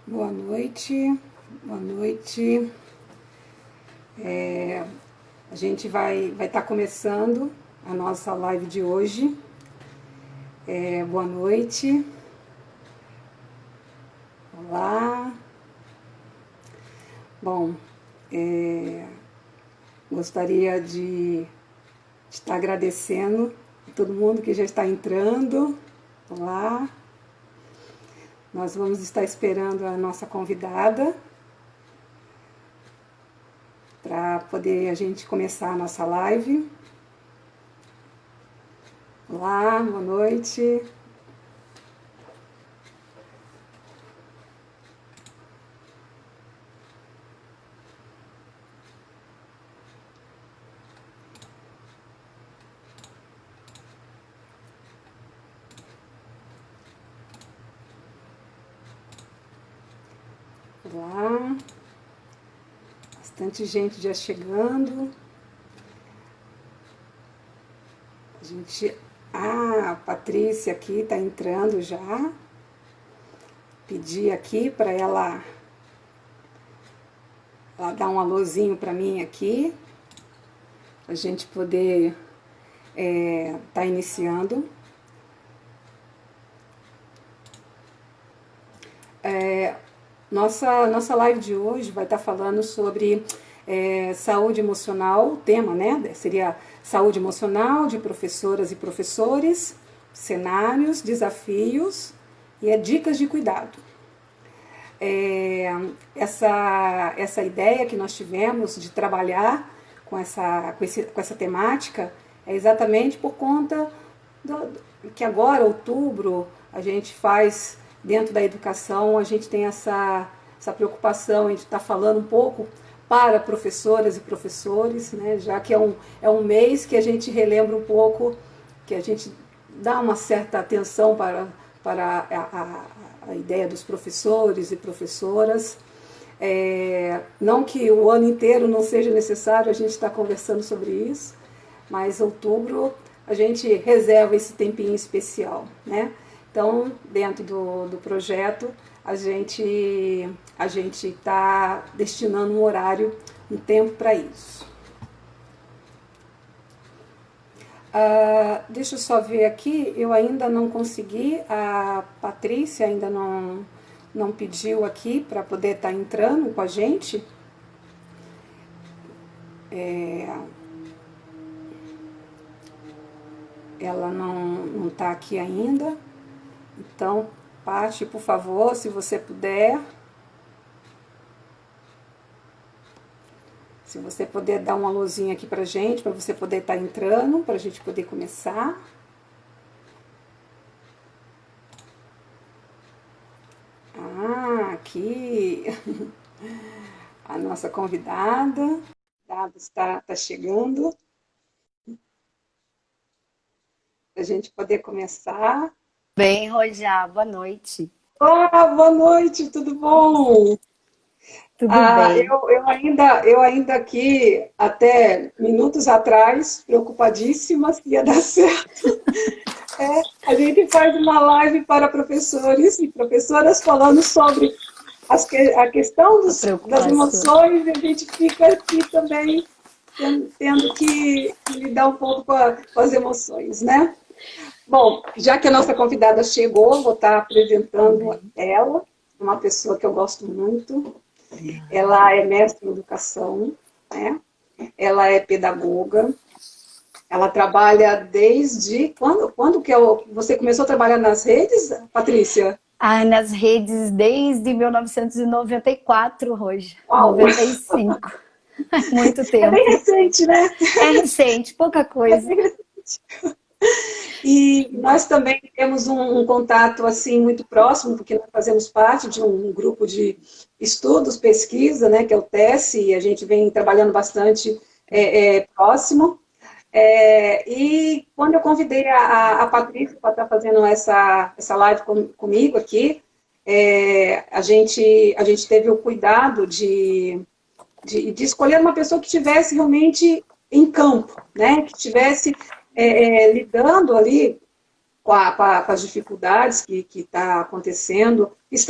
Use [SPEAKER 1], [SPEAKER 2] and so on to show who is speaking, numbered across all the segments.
[SPEAKER 1] Boa noite, boa noite. A gente vai estar começando a nossa live de hoje. Boa noite. Olá. Bom, gostaria de estar agradecendo a todo mundo que já está entrando. Olá. Nós vamos estar esperando a nossa convidada para poder a gente começar a nossa live. Olá, boa noite. Olá. Bastante gente já chegando. A Patrícia aqui está entrando já. Pedi aqui para ela dar um alôzinho para mim aqui, para a gente poder tá iniciando. Nossa live de hoje vai estar falando sobre saúde emocional, o tema, né? Seria saúde emocional de professoras e professores, cenários, desafios e dicas de cuidado. Essa ideia que nós tivemos de trabalhar com essa temática é exatamente por conta que agora, outubro, a gente faz, dentro da educação, a gente tem essa preocupação de estar falando um pouco para professoras e professores, né, já que é um mês que a gente relembra um pouco, que a gente dá uma certa atenção para a ideia dos professores e professoras. Não que o ano inteiro não seja necessário a gente estar conversando sobre isso, mas outubro a gente reserva esse tempinho especial, né? Então, dentro do projeto, a gente está destinando um horário, um tempo para isso. Deixa eu só ver aqui, eu ainda não consegui, a Patrícia ainda não pediu aqui para poder estar entrando com a gente. Ela não está aqui ainda. Então, Paty, por favor, se você puder. Se você puder dar um alôzinho aqui pra gente, para você poder estar entrando, para a gente poder começar. Aqui a nossa convidada está chegando. Para a gente poder começar.
[SPEAKER 2] Bem, Rojá, boa noite.
[SPEAKER 1] Olá, boa noite, tudo bom?
[SPEAKER 2] Tudo bem.
[SPEAKER 1] Eu ainda aqui, até minutos atrás, preocupadíssima se ia dar certo. A gente faz uma live para professores e professoras falando sobre a questão das emoções, e a gente fica aqui também tendo que lidar um pouco com as emoções, né? Bom, já que a nossa convidada chegou, vou estar apresentando ela, uma pessoa que eu gosto muito. Ela é mestre em educação, né? Ela é pedagoga. Ela trabalha desde... Quando que você começou a trabalhar nas redes, Patrícia?
[SPEAKER 2] Nas redes desde 1994, Roja.
[SPEAKER 1] Uau.
[SPEAKER 2] 95. Muito tempo.
[SPEAKER 1] É bem recente, né?
[SPEAKER 2] É recente, pouca coisa.
[SPEAKER 1] É bem recente. E nós também temos um contato assim muito próximo, porque nós fazemos parte de um grupo de estudos, pesquisa, né, que é o TESS, e a gente vem trabalhando bastante próximo. E quando eu convidei a Patrícia para estar fazendo essa live comigo aqui, a gente teve o cuidado de escolher uma pessoa que estivesse realmente em campo, né, que estivesse lidando ali com as dificuldades que estão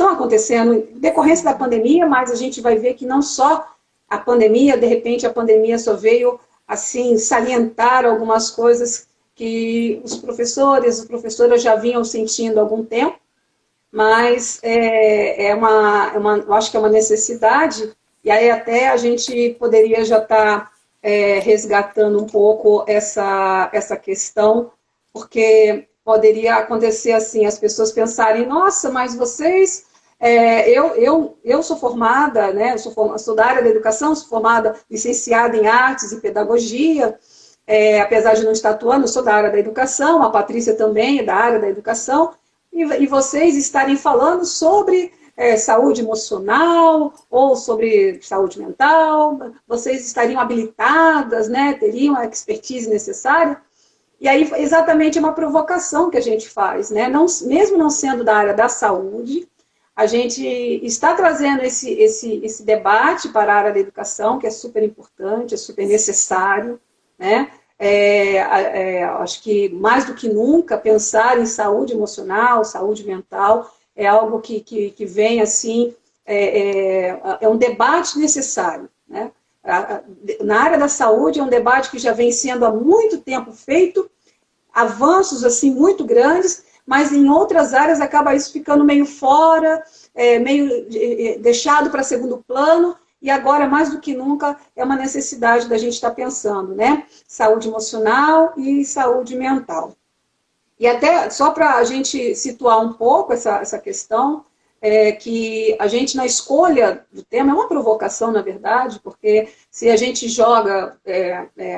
[SPEAKER 1] acontecendo em decorrência da pandemia, mas a gente vai ver que não só a pandemia, de repente a pandemia só veio assim salientar algumas coisas que os professores, as professoras já vinham sentindo há algum tempo, mas eu acho que é uma necessidade, e aí até a gente poderia já estar resgatando um pouco essa questão, porque poderia acontecer assim, as pessoas pensarem, nossa, mas vocês, eu sou formada, né, sou da área da educação, sou formada, licenciada em artes e pedagogia, apesar de não estar atuando, eu sou da área da educação, a Patrícia também é da área da educação, e vocês estarem falando sobre saúde emocional ou sobre saúde mental, vocês estariam habilitadas, né, teriam a expertise necessária. E aí, exatamente, é uma provocação que a gente faz, né? Não, mesmo não sendo da área da saúde, a gente está trazendo esse debate para a área da educação, que é super importante, é super necessário, né? Acho que, mais do que nunca, pensar em saúde emocional, saúde mental, é algo que vem, assim, é um debate necessário, né? Na área da saúde é um debate que já vem sendo há muito tempo feito, avanços assim muito grandes, mas em outras áreas acaba isso ficando meio fora, meio deixado para segundo plano, e agora, mais do que nunca, é uma necessidade da gente estar pensando, né? Saúde emocional e saúde mental. E até, só para a gente situar um pouco essa questão, que a gente, na escolha do tema, é uma provocação, na verdade, porque se a gente joga,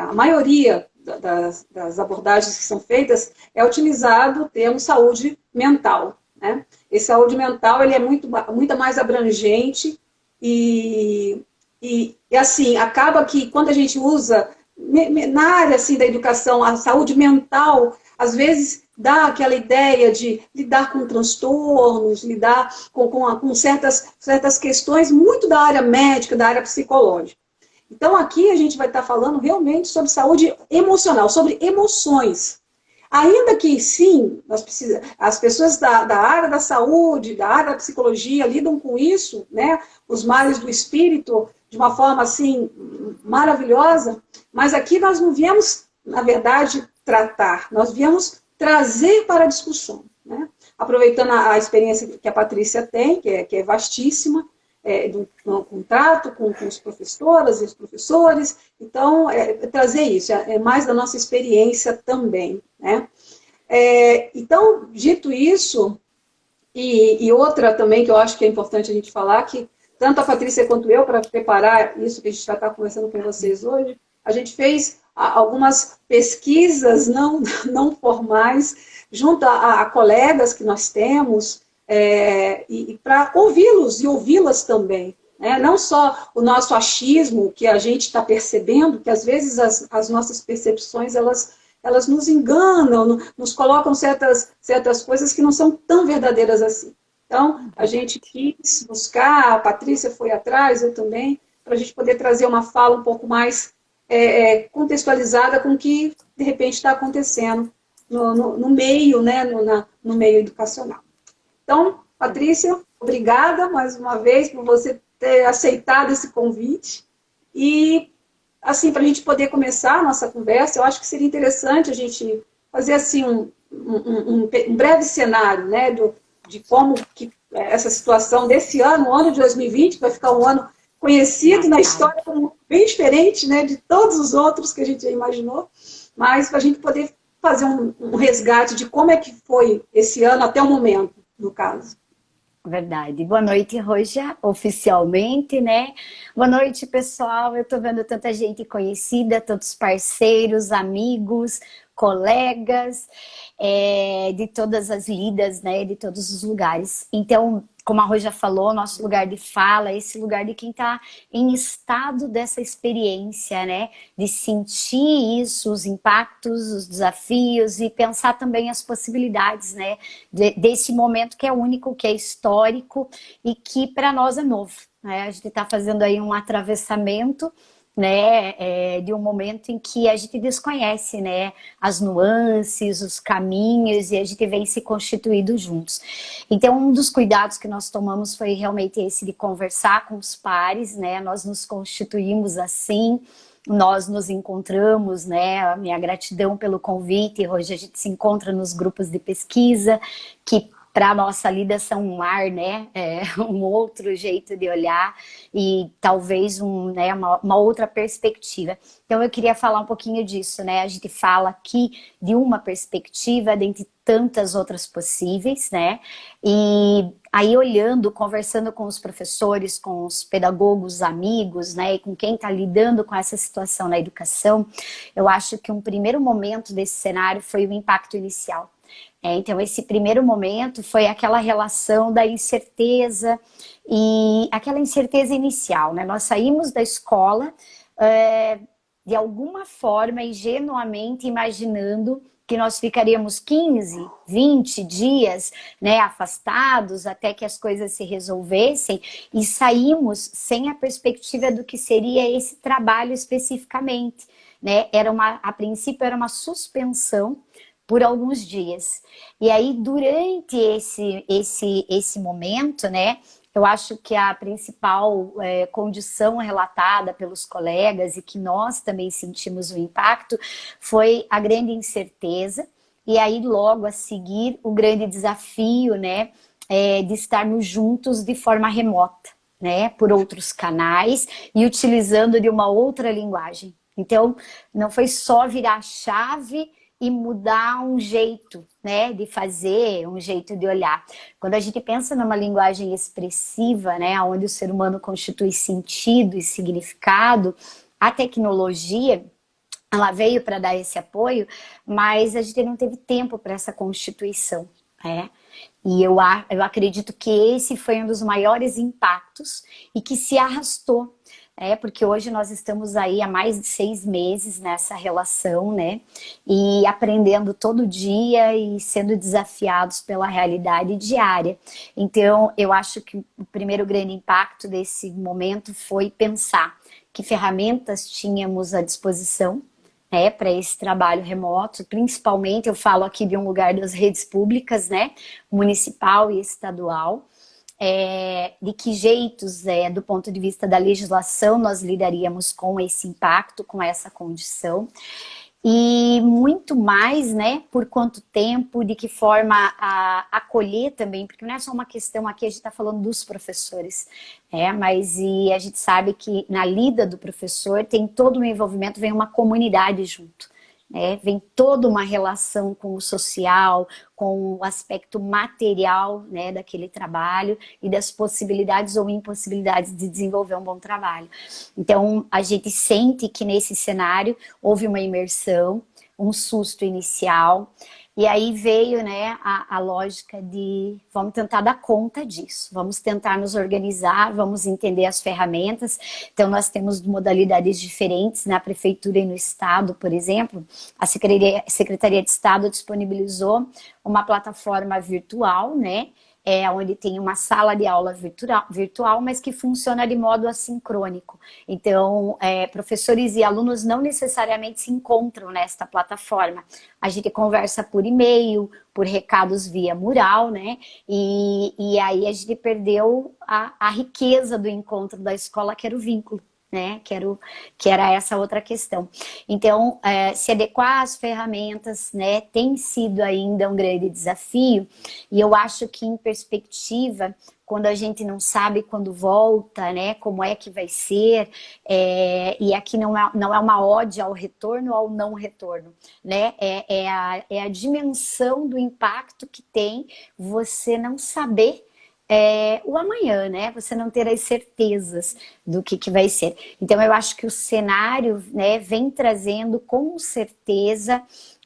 [SPEAKER 1] a maioria das abordagens que são feitas, é utilizado o termo saúde mental, né? E saúde mental, ele é muito mais abrangente e assim, acaba que quando a gente usa, na área assim, da educação, a saúde mental, às vezes dá aquela ideia de lidar com transtornos, lidar com certas questões muito da área médica, da área psicológica. Então, aqui a gente vai estar falando realmente sobre saúde emocional, sobre emoções. Ainda que, sim, as pessoas da área da saúde, da área da psicologia, lidam com isso, né, os males do espírito, de uma forma, assim, maravilhosa, mas aqui nós não viemos, na verdade, tratar, nós viemos trazer para a discussão, né? Aproveitando a experiência que a Patrícia tem, que é vastíssima, do contrato com os professoras e os professores, então, trazer isso, é mais da nossa experiência também, né? Então, dito isso, e outra também que eu acho que é importante a gente falar, que tanto a Patrícia quanto eu, para preparar isso que a gente vai estar conversando com vocês hoje, a gente fez algumas pesquisas não formais, junto a colegas que nós temos, e para ouvi-los e ouvi-las também. Né? Não só o nosso achismo, que a gente está percebendo, que às vezes as nossas percepções, elas nos enganam, nos colocam certas coisas que não são tão verdadeiras assim. Então, a gente quis buscar, a Patrícia foi atrás, eu também, para a gente poder trazer uma fala um pouco mais contextualizada com o que, de repente, está acontecendo no meio, né, no meio educacional. Então, Patrícia, obrigada mais uma vez por você ter aceitado esse convite. E, assim, para a gente poder começar a nossa conversa, eu acho que seria interessante a gente fazer, assim, um breve cenário, né, de como que essa situação desse ano, o ano de 2020, que vai ficar um ano conhecido na história como bem diferente, né, de todos os outros que a gente já imaginou, mas para a gente poder fazer um resgate de como é que foi esse ano até o momento, no caso.
[SPEAKER 2] Verdade. Boa noite, Roja, oficialmente, né? Boa noite, pessoal. Eu tô vendo tanta gente conhecida, tantos parceiros, amigos, colegas, de todas as lidas, né? De todos os lugares. Então, como a Roja falou, nosso lugar de fala é esse lugar de quem está em estado dessa experiência, né? De sentir isso, os impactos, os desafios e pensar também as possibilidades, né? Desse momento que é único, que é histórico e que para nós é novo, né? A gente está fazendo aí um atravessamento né, de um momento em que a gente desconhece, né, as nuances, os caminhos, e a gente vem se constituindo juntos. Então, um dos cuidados que nós tomamos foi realmente esse de conversar com os pares, né, nós nos constituímos assim, nós nos encontramos, né, a minha gratidão pelo convite, hoje a gente se encontra nos grupos de pesquisa, que para a nossa lida são um ar, né, um outro jeito de olhar e talvez né, uma outra perspectiva. Então eu queria falar um pouquinho disso, né, a gente fala aqui de uma perspectiva dentre tantas outras possíveis, né, e aí olhando, conversando com os professores, com os pedagogos, amigos, né, e com quem está lidando com essa situação na educação, eu acho que um primeiro momento desse cenário foi o impacto inicial. Então, esse primeiro momento foi aquela relação da incerteza e aquela incerteza inicial, né? Nós saímos da escola de alguma forma, ingenuamente imaginando que nós ficaríamos 15, 20 dias, né, afastados até que as coisas se resolvessem e saímos sem a perspectiva do que seria esse trabalho especificamente, né? A princípio era uma suspensão por alguns dias. E aí, durante esse momento, né, eu acho que a principal condição relatada pelos colegas e que nós também sentimos o impacto foi a grande incerteza e aí logo a seguir o grande desafio, né, de estarmos juntos de forma remota, né, por outros canais e utilizando de uma outra linguagem. Então, não foi só virar a chave e mudar um jeito, né, de fazer, um jeito de olhar. Quando a gente pensa numa linguagem expressiva, né, onde o ser humano constitui sentido e significado, a tecnologia, ela veio para dar esse apoio, mas a gente não teve tempo para essa constituição, né? E eu acredito que esse foi um dos maiores impactos e que se arrastou, porque hoje nós estamos aí há mais de 6 meses nessa relação, né? E aprendendo todo dia e sendo desafiados pela realidade diária. Então, eu acho que o primeiro grande impacto desse momento foi pensar que ferramentas tínhamos à disposição, para esse trabalho remoto, principalmente eu falo aqui de um lugar das redes públicas, né, municipal e estadual, de que jeitos, do ponto de vista da legislação, nós lidaríamos com esse impacto, com essa condição, e muito mais, né, por quanto tempo, de que forma acolher também, porque não é só uma questão aqui, a gente está falando dos professores, mas a gente sabe que na lida do professor tem todo um envolvimento, vem uma comunidade junto, vem toda uma relação com o social, com o aspecto material, né, daquele trabalho e das possibilidades ou impossibilidades de desenvolver um bom trabalho. Então, a gente sente que nesse cenário houve uma imersão, um susto inicial, e aí veio, né, a lógica de vamos tentar dar conta disso, vamos tentar nos organizar, vamos entender as ferramentas. Então nós temos modalidades diferentes na prefeitura e no estado, por exemplo. A Secretaria de Estado disponibilizou uma plataforma virtual, né, onde tem uma sala de aula virtual, mas que funciona de modo assincrônico. Então, professores e alunos não necessariamente se encontram nesta plataforma. A gente conversa por e-mail, por recados via mural, né? E aí a gente perdeu a riqueza do encontro da escola, que era o vínculo, né? Que era essa outra questão. Então, se adequar às ferramentas, né, tem sido ainda um grande desafio, e eu acho que em perspectiva, quando a gente não sabe quando volta, né, como é que vai ser, e aqui não é uma ode ao retorno ou ao não retorno, né, é a dimensão do impacto que tem você não saber o amanhã, né? Você não ter as certezas do que vai ser. Então, eu acho que o cenário, né, vem trazendo com certeza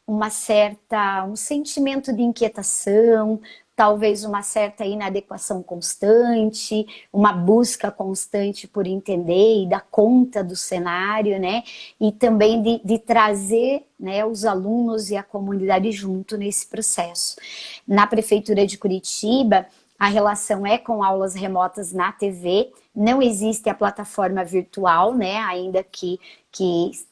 [SPEAKER 2] um sentimento de inquietação, talvez uma certa inadequação constante, uma busca constante por entender e dar conta do cenário, né? E também de trazer, né, os alunos e a comunidade junto nesse processo. Na Prefeitura de Curitiba, A relação é com aulas remotas na TV, não existe a plataforma virtual, né, ainda que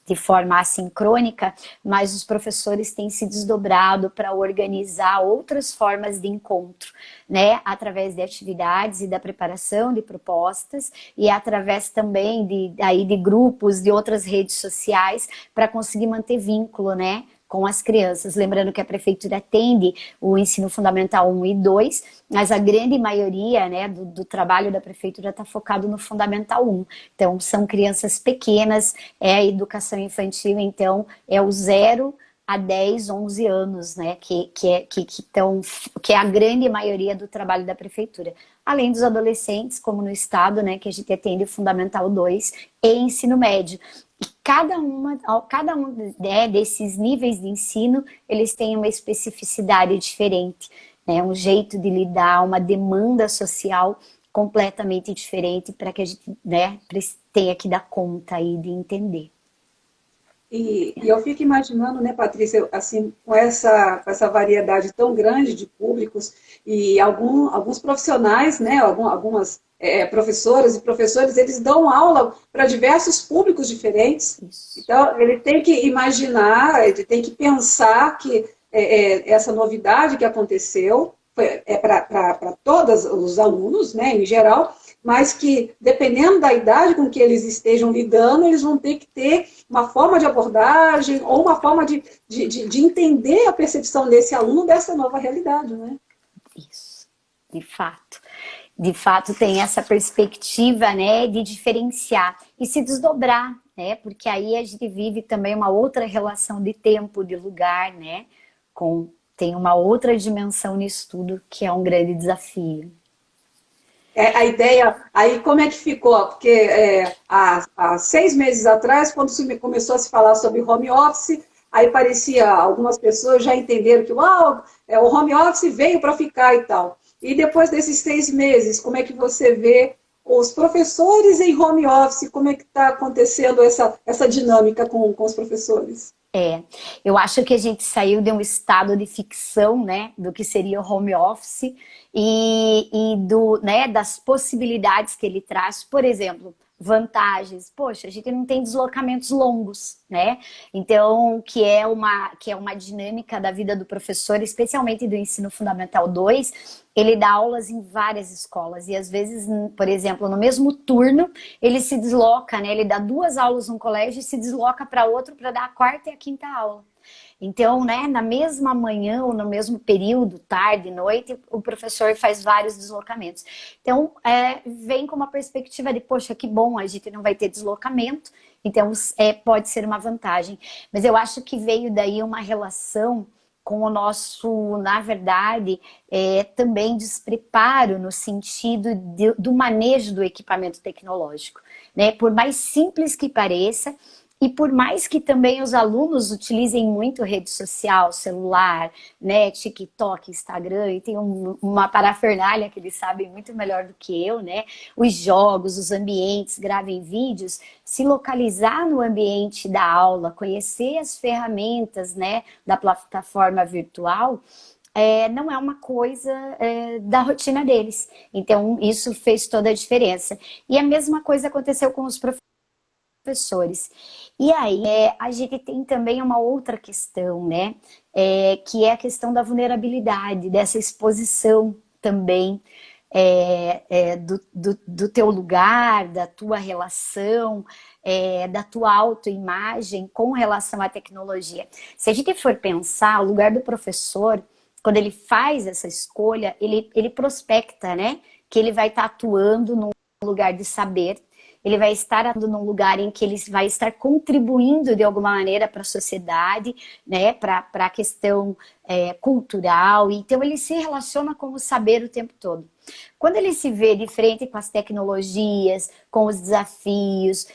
[SPEAKER 2] de forma assincrônica, mas os professores têm se desdobrado para organizar outras formas de encontro, né, através de atividades e da preparação de propostas e através também de grupos, de outras redes sociais, para conseguir manter vínculo, né, com as crianças. Lembrando que a prefeitura atende o ensino fundamental 1 e 2, mas a grande maioria, né, do trabalho da prefeitura está focado no fundamental 1. Então, são crianças pequenas, é a educação infantil, então, é o 0 a 10, 11 anos, né, que é a grande maioria do trabalho da prefeitura. Além dos adolescentes, como no estado, né, que a gente atende o fundamental 2 e ensino médio. E cada um, né, desses níveis de ensino, eles têm uma especificidade diferente, né, um jeito de lidar, uma demanda social completamente diferente para que a gente, né, tenha que dar conta aí de entender.
[SPEAKER 1] E eu fico imaginando, né, Patrícia, assim, com essa variedade tão grande de públicos e alguns profissionais, né, algumas professoras e professores, eles dão aula para diversos públicos diferentes.
[SPEAKER 2] Isso.
[SPEAKER 1] Então, ele tem que imaginar, ele tem que pensar que essa novidade que aconteceu é para todos os alunos, né, em geral, mas que, dependendo da idade com que eles estejam lidando, eles vão ter que ter uma forma de abordagem ou uma forma de entender a percepção desse aluno dessa nova realidade, né?
[SPEAKER 2] Isso, de fato. De fato, tem essa perspectiva, né, de diferenciar e se desdobrar, né, porque aí a gente vive também uma outra relação de tempo, de lugar, né, tem uma outra dimensão nisso tudo que é um grande desafio.
[SPEAKER 1] A ideia, aí como é que ficou? Porque há 6 meses atrás, quando começou a se falar sobre home office, aí parecia, algumas pessoas já entenderam que uau, o home office veio para ficar e tal. E depois desses 6 meses, como é que você vê os professores em home office, como é que está acontecendo essa dinâmica com os professores?
[SPEAKER 2] Eu acho que a gente saiu de um estado de ficção, né, do que seria o home office né, das possibilidades que ele traz. Por exemplo, vantagens. Poxa, a gente não tem deslocamentos longos, né? Então, que é uma dinâmica da vida do professor, especialmente do ensino fundamental 2, ele dá aulas em várias escolas e às vezes, por exemplo, no mesmo turno, ele se desloca, né? Ele dá 2 aulas num colégio e se desloca para outro para dar a 4ª e a 5ª aula. Então, né, na mesma manhã ou no mesmo período, tarde, noite, o professor faz vários deslocamentos. Então, vem com uma perspectiva de, poxa, que bom, a gente não vai ter deslocamento, então pode ser uma vantagem. Mas eu acho que veio daí uma relação com o nosso, na verdade, também despreparo no sentido do manejo do equipamento tecnológico, né? Por mais simples que pareça, e por mais que também os alunos utilizem muito rede social, celular, né, TikTok, Instagram, e tem uma parafernália que eles sabem muito melhor do que eu, né? Os jogos, os ambientes, gravem vídeos, se localizar no ambiente da aula, conhecer as ferramentas, né, da plataforma virtual, não é uma coisa da rotina deles. Então, isso fez toda a diferença. E a mesma coisa aconteceu com os professores. E aí, a gente tem também uma outra questão, né? Que é a questão da vulnerabilidade, dessa exposição também do teu lugar, da tua relação, da tua autoimagem com relação à tecnologia. Se a gente for pensar, o lugar do professor, quando ele faz essa escolha, ele prospecta, né? Que ele vai estar atuando num lugar de saber, ele vai estar num lugar em que ele vai estar contribuindo de alguma maneira para a sociedade, né, para a questão cultural. Então ele se relaciona com o saber o tempo todo. Quando ele se vê de frente com as tecnologias, com os desafios,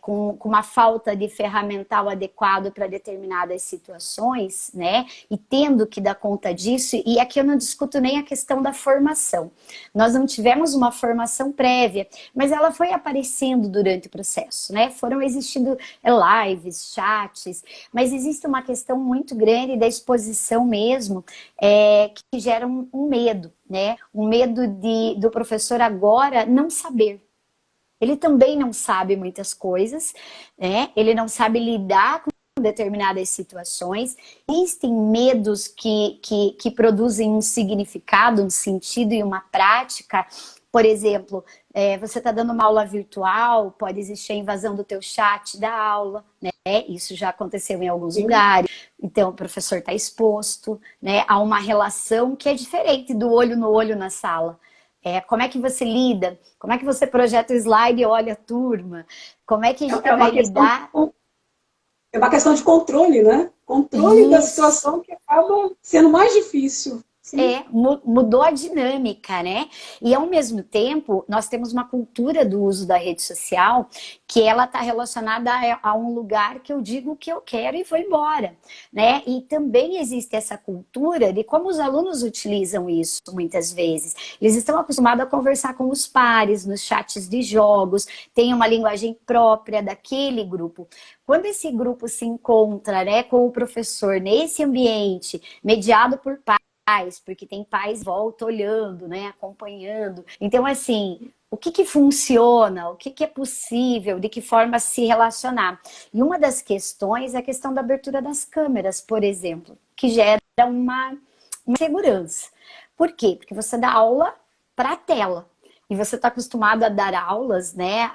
[SPEAKER 2] com uma falta de ferramental adequado para determinadas situações, né? E tendo que dar conta disso, e aqui eu não discuto nem a questão da formação. Nós não tivemos uma formação prévia, mas ela foi aparecendo durante o processo, né? Foram existindo lives, chats, mas existe uma questão muito grande da exposição exposição mesmo, que gera um medo, né? Um medo do professor agora não saber. Ele também não sabe muitas coisas, né? Ele não sabe lidar com determinadas situações. Existem medos que produzem um significado, um sentido e uma prática. Por exemplo, você está dando uma aula virtual, pode existir a invasão do teu chat da aula, né? Isso já aconteceu em alguns lugares. Então, o professor está exposto, né, a uma relação que é diferente do olho no olho na sala. Como é que você lida? Como é que você projeta o slide e olha a turma? Como é que a gente vai lidar?
[SPEAKER 1] É uma questão de controle, né? Controle da situação que acaba sendo mais difícil.
[SPEAKER 2] Mudou a dinâmica, né? E ao mesmo tempo, nós temos uma cultura do uso da rede social que ela está relacionada a um lugar que eu digo que eu quero e vou embora, né? E também existe essa cultura de como os alunos utilizam isso muitas vezes. Eles estão acostumados a conversar com os pares, nos chats de jogos, tem uma linguagem própria daquele grupo. Quando esse grupo se encontra, né, com o professor nesse ambiente mediado por pais, porque tem pais em volta olhando, né, acompanhando. Então, assim, o que funciona, o que é possível, de que forma se relacionar. E uma das questões é a questão da abertura das câmeras, por exemplo, que gera uma segurança. Por quê? Porque você dá aula para a tela. E você está acostumado a dar aulas, né,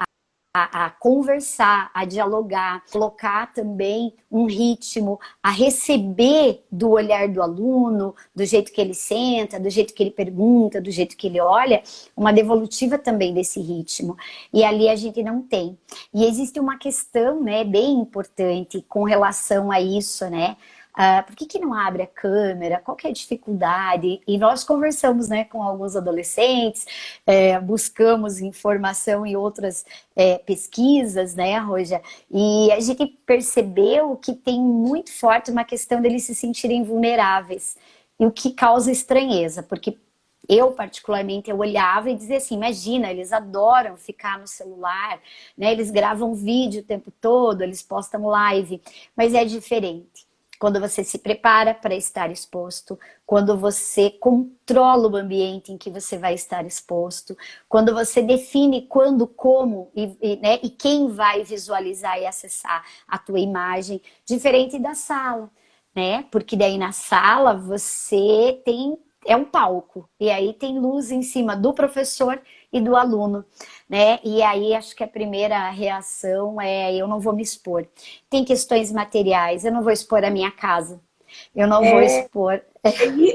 [SPEAKER 2] a conversar, a dialogar, colocar também um ritmo, a receber do olhar do aluno, do jeito que ele senta, do jeito que ele pergunta, do jeito que ele olha, uma devolutiva também desse ritmo. E ali a gente não tem. E existe uma questão, né, bem importante com relação a isso, né? Por que não abre a câmera? Qual que é a dificuldade? E nós conversamos, né, com alguns adolescentes, buscamos informação em outras pesquisas, né, Roja? E a gente percebeu que tem muito forte uma questão deles se sentirem vulneráveis. E o que causa estranheza, porque eu, particularmente, eu olhava e dizia assim, imagina, eles adoram ficar no celular, né? Eles gravam vídeo o tempo todo, eles postam live, mas é diferente. Quando você se prepara para estar exposto, quando você controla o ambiente em que você vai estar exposto, quando você define quando, como né, e quem vai visualizar e acessar a tua imagem, diferente da sala, né? Porque daí na sala você é um palco, e aí tem luz em cima do professor e do aluno, né? E aí acho que a primeira reação é eu não vou me expor. Tem questões materiais, eu não vou expor a minha casa, eu não vou expor.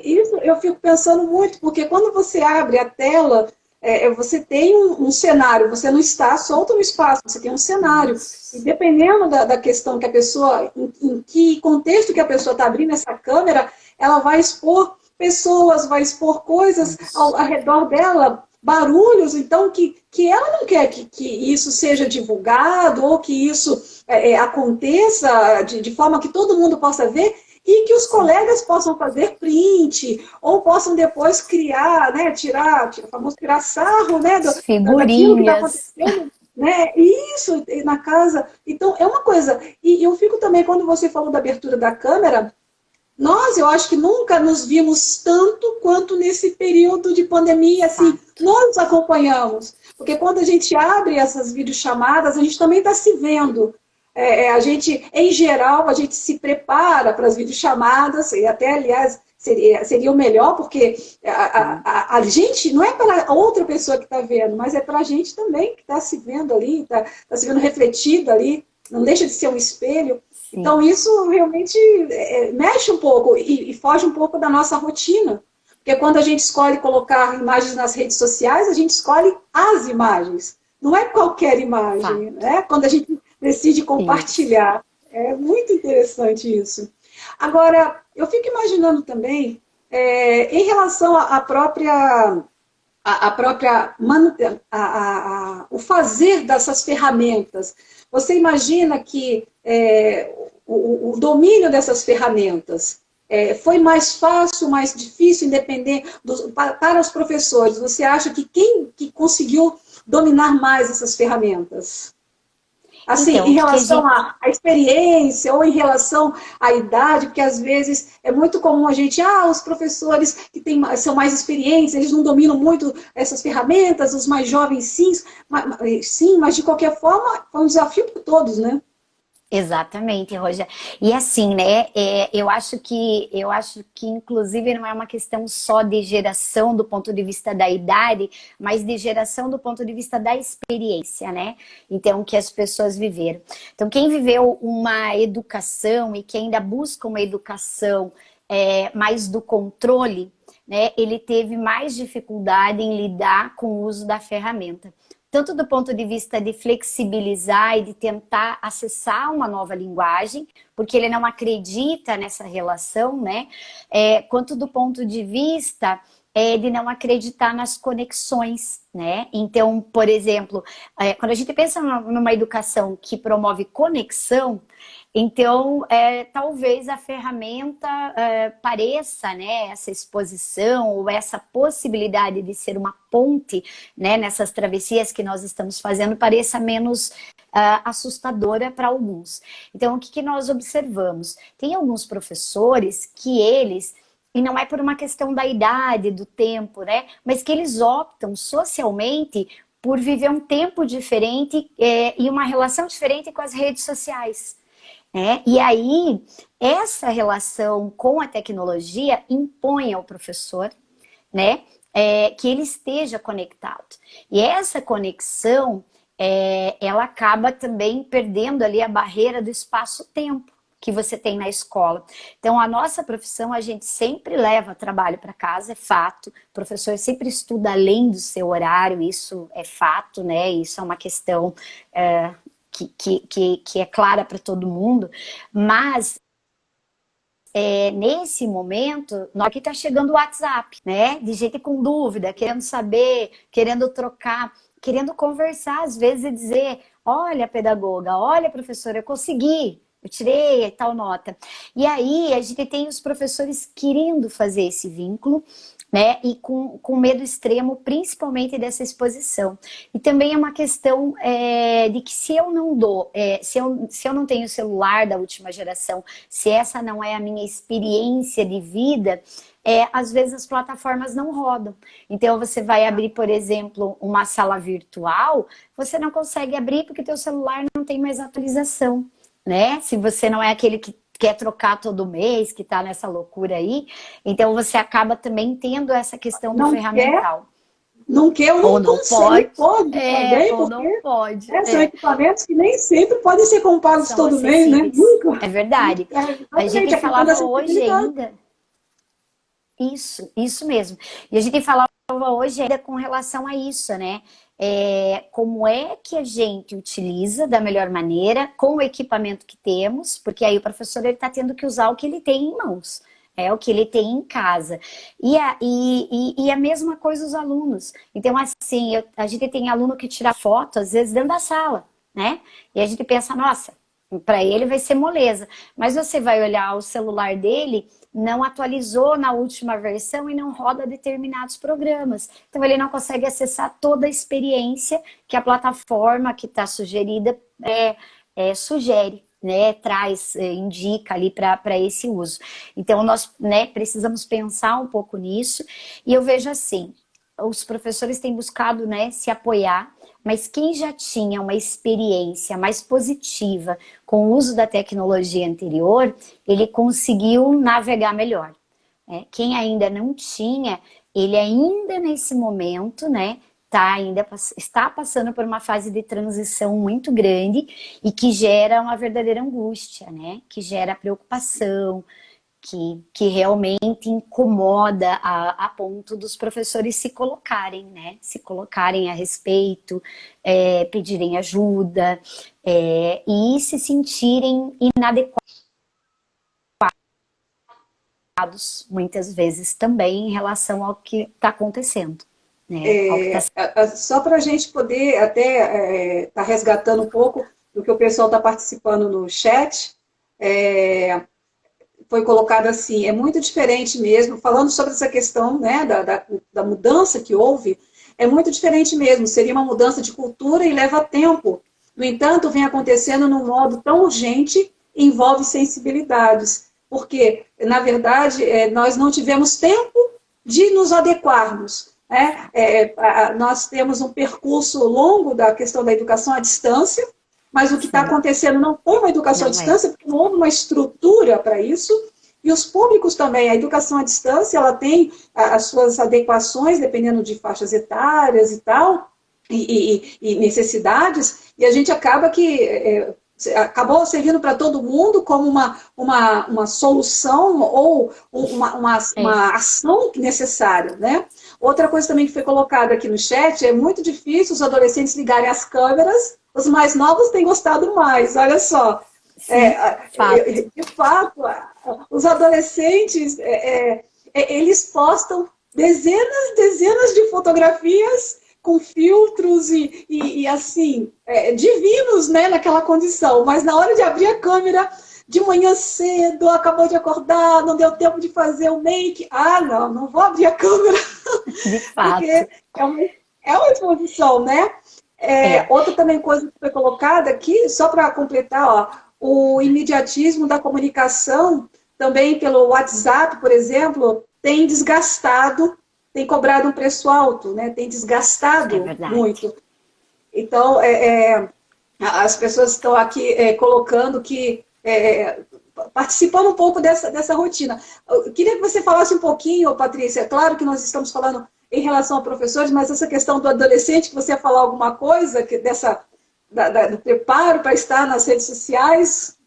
[SPEAKER 1] Isso eu fico pensando muito, porque quando você abre a tela, você tem um cenário, você não está solto no espaço, você tem um cenário. E dependendo da questão que a pessoa, em que contexto que a pessoa está abrindo essa câmera, ela vai expor pessoas, vai expor coisas ao redor dela, barulhos, então que ela não quer que isso seja divulgado ou que isso aconteça de forma que todo mundo possa ver e que os colegas possam fazer print ou possam depois criar, né, tirar o famoso tirar sarro, né, daquilo que está acontecendo. Né? Isso, na casa. Então, é uma coisa. E eu fico também, quando você falou da abertura da câmera, eu acho que nunca nos vimos tanto quanto nesse período de pandemia, assim, nós acompanhamos. Porque quando a gente abre essas videochamadas, a gente também está se vendo. A gente, em geral, a gente se prepara para as videochamadas, e até, aliás, seria o melhor, porque a gente, não é para outra pessoa que está vendo, mas é para a gente também que está se vendo ali, está se vendo refletido ali, não deixa de ser um espelho. Sim. Então, isso realmente mexe um pouco e foge um pouco da nossa rotina. Porque quando a gente escolhe colocar imagens nas redes sociais, a gente escolhe as imagens. Não é qualquer imagem, né? Quando a gente decide compartilhar. É muito interessante isso. Agora, eu fico imaginando também, em relação à própria... o fazer dessas ferramentas. Você imagina que o domínio dessas ferramentas foi mais fácil, mais difícil, independente para os professores? Você acha que quem que conseguiu dominar mais essas ferramentas? Assim,
[SPEAKER 2] Então,
[SPEAKER 1] em
[SPEAKER 2] o que que a
[SPEAKER 1] relação
[SPEAKER 2] gente...
[SPEAKER 1] à experiência ou em relação à idade, porque às vezes é muito comum a gente, os professores que são mais experientes, eles não dominam muito essas ferramentas, os mais jovens sim, mas de qualquer forma é um desafio para todos, né?
[SPEAKER 2] Exatamente, Rogério. E assim, né? Eu acho que inclusive não é uma questão só de geração do ponto de vista da idade, mas de geração do ponto de vista da experiência, né? Então, que as pessoas viveram. Então, quem viveu uma educação e que ainda busca uma educação mais do controle, né? Ele teve mais dificuldade em lidar com o uso da ferramenta, tanto do ponto de vista de flexibilizar e de tentar acessar uma nova linguagem, porque ele não acredita nessa relação, né? Quanto do ponto de vista de não acreditar nas conexões, né? Então, por exemplo, quando a gente pensa numa educação que promove conexão, então, talvez a ferramenta pareça, né, essa exposição ou essa possibilidade de ser uma ponte, né, nessas travessias que nós estamos fazendo, pareça menos assustadora para alguns. Então, o que que nós observamos? Tem alguns professores que eles, e não é por uma questão da idade, do tempo, né, mas que eles optam socialmente por viver um tempo diferente e uma relação diferente com as redes sociais. E aí, essa relação com a tecnologia impõe ao professor, né, que ele esteja conectado. E essa conexão, ela acaba também perdendo ali a barreira do espaço-tempo que você tem na escola. Então, a nossa profissão, a gente sempre leva trabalho para casa, é fato. O professor sempre estuda além do seu horário, isso é fato, né? Isso é uma questão que é clara para todo mundo, mas nesse momento, aqui está chegando o WhatsApp, né? De gente com dúvida, querendo saber, querendo trocar, querendo conversar às vezes e dizer: olha, pedagoga, olha, professora, eu consegui, eu tirei tal nota. E aí a gente tem os professores querendo fazer esse vínculo, né? E com medo extremo, principalmente dessa exposição. E também é uma questão de que se eu não dou, se eu não tenho celular da última geração, se essa não é a minha experiência de vida, às vezes as plataformas não rodam. Então você vai abrir, por exemplo, uma sala virtual, você não consegue abrir porque teu celular não tem mais atualização, né? Se você não é aquele que quer trocar todo mês, que está nessa loucura aí, então você acaba também tendo essa questão do
[SPEAKER 1] Não quer,
[SPEAKER 2] ferramental.
[SPEAKER 1] não quer ou
[SPEAKER 2] Ou
[SPEAKER 1] não
[SPEAKER 2] não
[SPEAKER 1] consegue,
[SPEAKER 2] pode,
[SPEAKER 1] pode também,
[SPEAKER 2] ou não
[SPEAKER 1] porque
[SPEAKER 2] pode.
[SPEAKER 1] são equipamentos que nem sempre podem ser comprados
[SPEAKER 2] São
[SPEAKER 1] todo mês, né?
[SPEAKER 2] acessíveis.
[SPEAKER 1] Nunca.
[SPEAKER 2] É verdade. A
[SPEAKER 1] Exatamente,
[SPEAKER 2] gente
[SPEAKER 1] a questão da
[SPEAKER 2] falava hoje
[SPEAKER 1] acessibilidade.
[SPEAKER 2] ainda, isso mesmo. E a gente falava hoje ainda com relação a isso, né? Como é que a gente utiliza da melhor maneira com o equipamento que temos, porque aí o professor está tendo que usar o que ele tem em mãos, o que ele tem em casa. E a mesma coisa os alunos. Então, assim, a gente tem aluno que tira foto, às vezes, dentro da sala, né? E a gente pensa, nossa, para ele vai ser moleza. Mas você vai olhar o celular dele, não atualizou na última versão e não roda determinados programas. Então ele não consegue acessar toda a experiência que a plataforma que está sugerida sugere, né, traz, indica ali para esse uso. Então nós, né, precisamos pensar um pouco nisso, e eu vejo assim, os professores têm buscado, né, se apoiar, mas quem já tinha uma experiência mais positiva com o uso da tecnologia anterior, ele conseguiu navegar melhor. Quem ainda não tinha, ele ainda nesse momento, né, está passando por uma fase de transição muito grande e que gera uma verdadeira angústia, né, que gera preocupação, que realmente incomoda a ponto dos professores se colocarem, né? Se colocarem a respeito, pedirem ajuda, e se sentirem inadequados, muitas vezes também em relação ao que está acontecendo, né?
[SPEAKER 1] Só para a gente poder até estar resgatando um pouco do que o pessoal está participando no chat, foi colocado assim, é muito diferente mesmo, falando sobre essa questão, né, da mudança que houve, é muito diferente mesmo, seria uma mudança de cultura e leva tempo, No entanto, vem acontecendo num modo tão urgente, envolve sensibilidades, porque, na verdade, nós não tivemos tempo de nos adequarmos. Nós temos um percurso longo da questão da educação à distância, mas o que está acontecendo não foi uma educação à distância, porque não houve uma estrutura para isso, e os públicos também. A educação à distância, ela tem as suas adequações, dependendo de faixas etárias e tal, e necessidades, e a gente acaba que acabou servindo para todo mundo como uma solução ou uma ação necessária, né? Outra coisa também que foi colocada aqui no chat, é muito difícil os adolescentes ligarem as câmeras, os mais novos têm gostado mais, olha só.
[SPEAKER 2] Sim,
[SPEAKER 1] de fato, os adolescentes, eles postam dezenas de fotografias com filtros e assim, divinos, né, naquela condição, mas na hora de abrir a câmera, de manhã cedo, acabou de acordar, não deu tempo de fazer o make, não vou abrir a câmera,
[SPEAKER 2] de fato.
[SPEAKER 1] Porque é uma exposição, né? Outra também coisa que foi colocada aqui, só para completar, ó, o imediatismo da comunicação, também pelo WhatsApp, por exemplo, tem desgastado, tem cobrado um preço alto, né? Tem desgastado muito. Então, as pessoas estão aqui colocando que, participando um pouco dessa rotina. Eu queria que você falasse um pouquinho, Patrícia, claro que nós estamos falando em relação a professores, mas essa questão do adolescente, que você ia falar alguma coisa do preparo para estar nas redes sociais,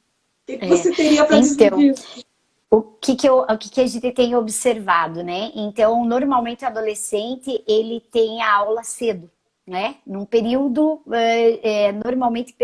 [SPEAKER 1] o que você teria para dizer disso?
[SPEAKER 2] O que a gente tem observado, né? Então, normalmente o adolescente, ele tem a aula cedo, né? Num período, normalmente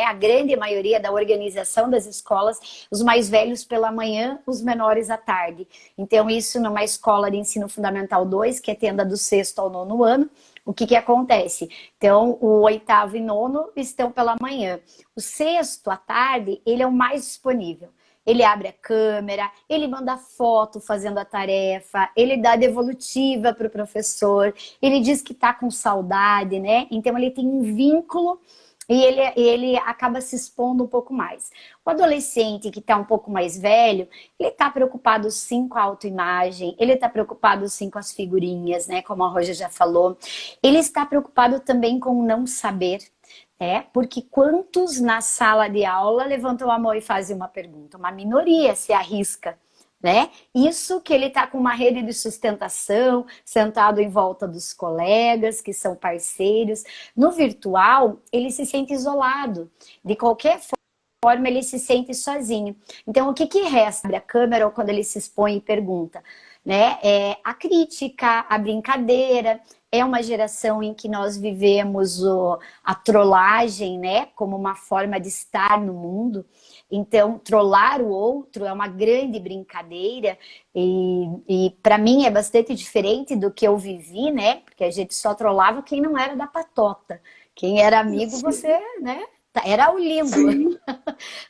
[SPEAKER 2] a grande maioria da organização das escolas, os mais velhos pela manhã, os menores à tarde. Então, isso numa escola de ensino fundamental 2, que atenda do 6º ao 9º ano, o que acontece? Então, o 8º e 9º estão pela manhã. O 6º à tarde, ele é o mais disponível. Ele abre a câmera, ele manda foto fazendo a tarefa, ele dá devolutiva para o professor, ele diz que está com saudade, né? Então ele tem um vínculo e ele acaba se expondo um pouco mais. O adolescente que está um pouco mais velho, ele está preocupado sim com a autoimagem, ele está preocupado sim com as figurinhas, né? Como a Roja já falou. Ele está preocupado também com o não saber. Porque quantos na sala de aula levantam a mão e fazem uma pergunta? Uma minoria se arrisca, né? Isso que ele está com uma rede de sustentação, sentado em volta dos colegas, que são parceiros. No virtual, ele se sente isolado. De qualquer forma, ele se sente sozinho. Então, o que resta? Abre a câmera ou quando ele se expõe e pergunta, né? A crítica, a brincadeira. É uma geração em que nós vivemos a trollagem, né, como uma forma de estar no mundo. Então, trollar o outro é uma grande brincadeira e para mim é bastante diferente do que eu vivi, né? Porque a gente só trollava quem não era da patota. Quem era amigo, você, né? Era o lindo.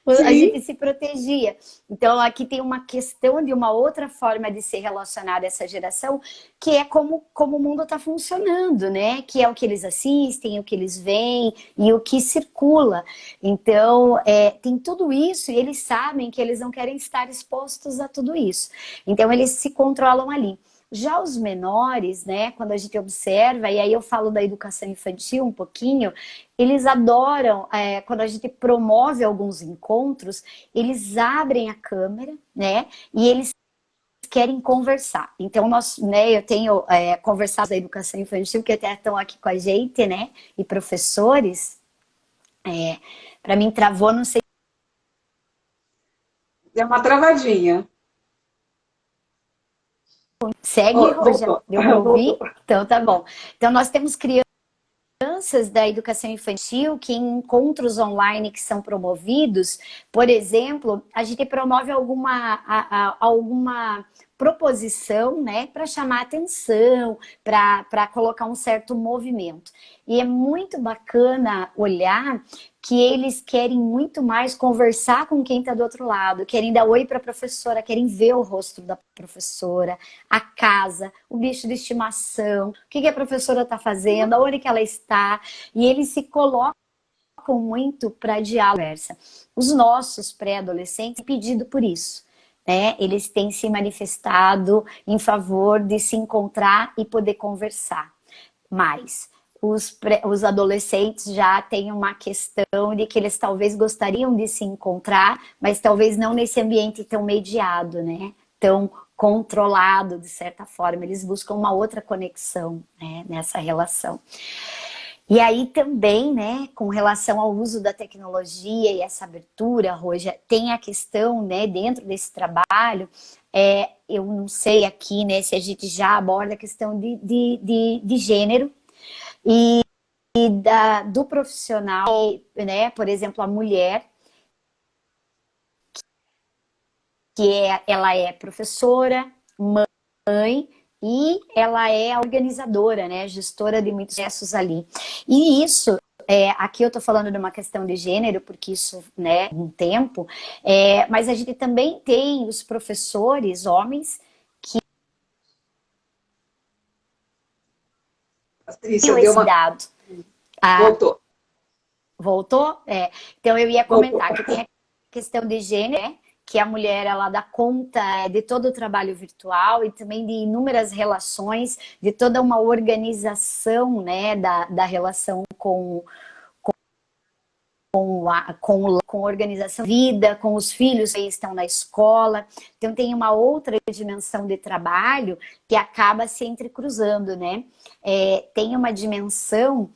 [SPEAKER 2] A gente se protegia. Então, aqui tem uma questão de uma outra forma de se relacionar a essa geração, que é como o mundo está funcionando, né? Que é o que eles assistem, o que eles veem e o que circula. Então, tem tudo isso e eles sabem que eles não querem estar expostos a tudo isso. Então, eles se controlam ali. Já os menores, né, quando a gente observa, e aí eu falo da educação infantil um pouquinho, eles adoram, quando a gente promove alguns encontros, eles abrem a câmera, né, e eles querem conversar. Então, eu tenho conversado da educação infantil, que até estão aqui com a gente, né, e professores, para mim travou, não sei.
[SPEAKER 1] Deu uma travadinha.
[SPEAKER 2] Segue, Roja? Deu pra ouvir? Então tá bom. Então nós temos crianças da educação infantil que em encontros online que são promovidos, por exemplo, a gente promove alguma proposição, né, para chamar atenção, para colocar um certo movimento. E é muito bacana olhar que eles querem muito mais conversar com quem está do outro lado, querem dar oi para a professora, querem ver o rosto da professora, a casa, o bicho de estimação, o que a professora está fazendo, aonde que ela está, e eles se colocam colocam muito para diálogo. Os nossos pré-adolescentes têm pedido por isso, né? Eles têm se manifestado em favor de se encontrar e poder conversar. Mas os adolescentes já têm uma questão de que eles talvez gostariam de se encontrar, mas talvez não nesse ambiente tão mediado, né? Tão controlado, de certa forma. Eles buscam uma outra conexão, né, nessa relação. E aí também, né, com relação ao uso da tecnologia e essa abertura, Roja, tem a questão, né, dentro desse trabalho, eu não sei aqui, né, se a gente já aborda a questão de gênero e do profissional, né, por exemplo, a mulher, ela é professora, mãe, e ela é a organizadora, né, gestora de muitos processos ali. E isso, aqui eu tô falando de uma questão de gênero, porque isso, né, um tempo, mas a gente também tem os professores, homens, que
[SPEAKER 1] Patrícia,
[SPEAKER 2] têm esse dado.
[SPEAKER 1] Voltou.
[SPEAKER 2] Voltou? Então eu ia comentar
[SPEAKER 1] Voltou.
[SPEAKER 2] que tem a questão de gênero, né? Que a mulher, ela dá conta de todo o trabalho virtual e também de inúmeras relações, de toda uma organização, né, da relação com a organização da vida, com os filhos que estão na escola. Então tem uma outra dimensão de trabalho que acaba se entrecruzando, né? Tem uma dimensão,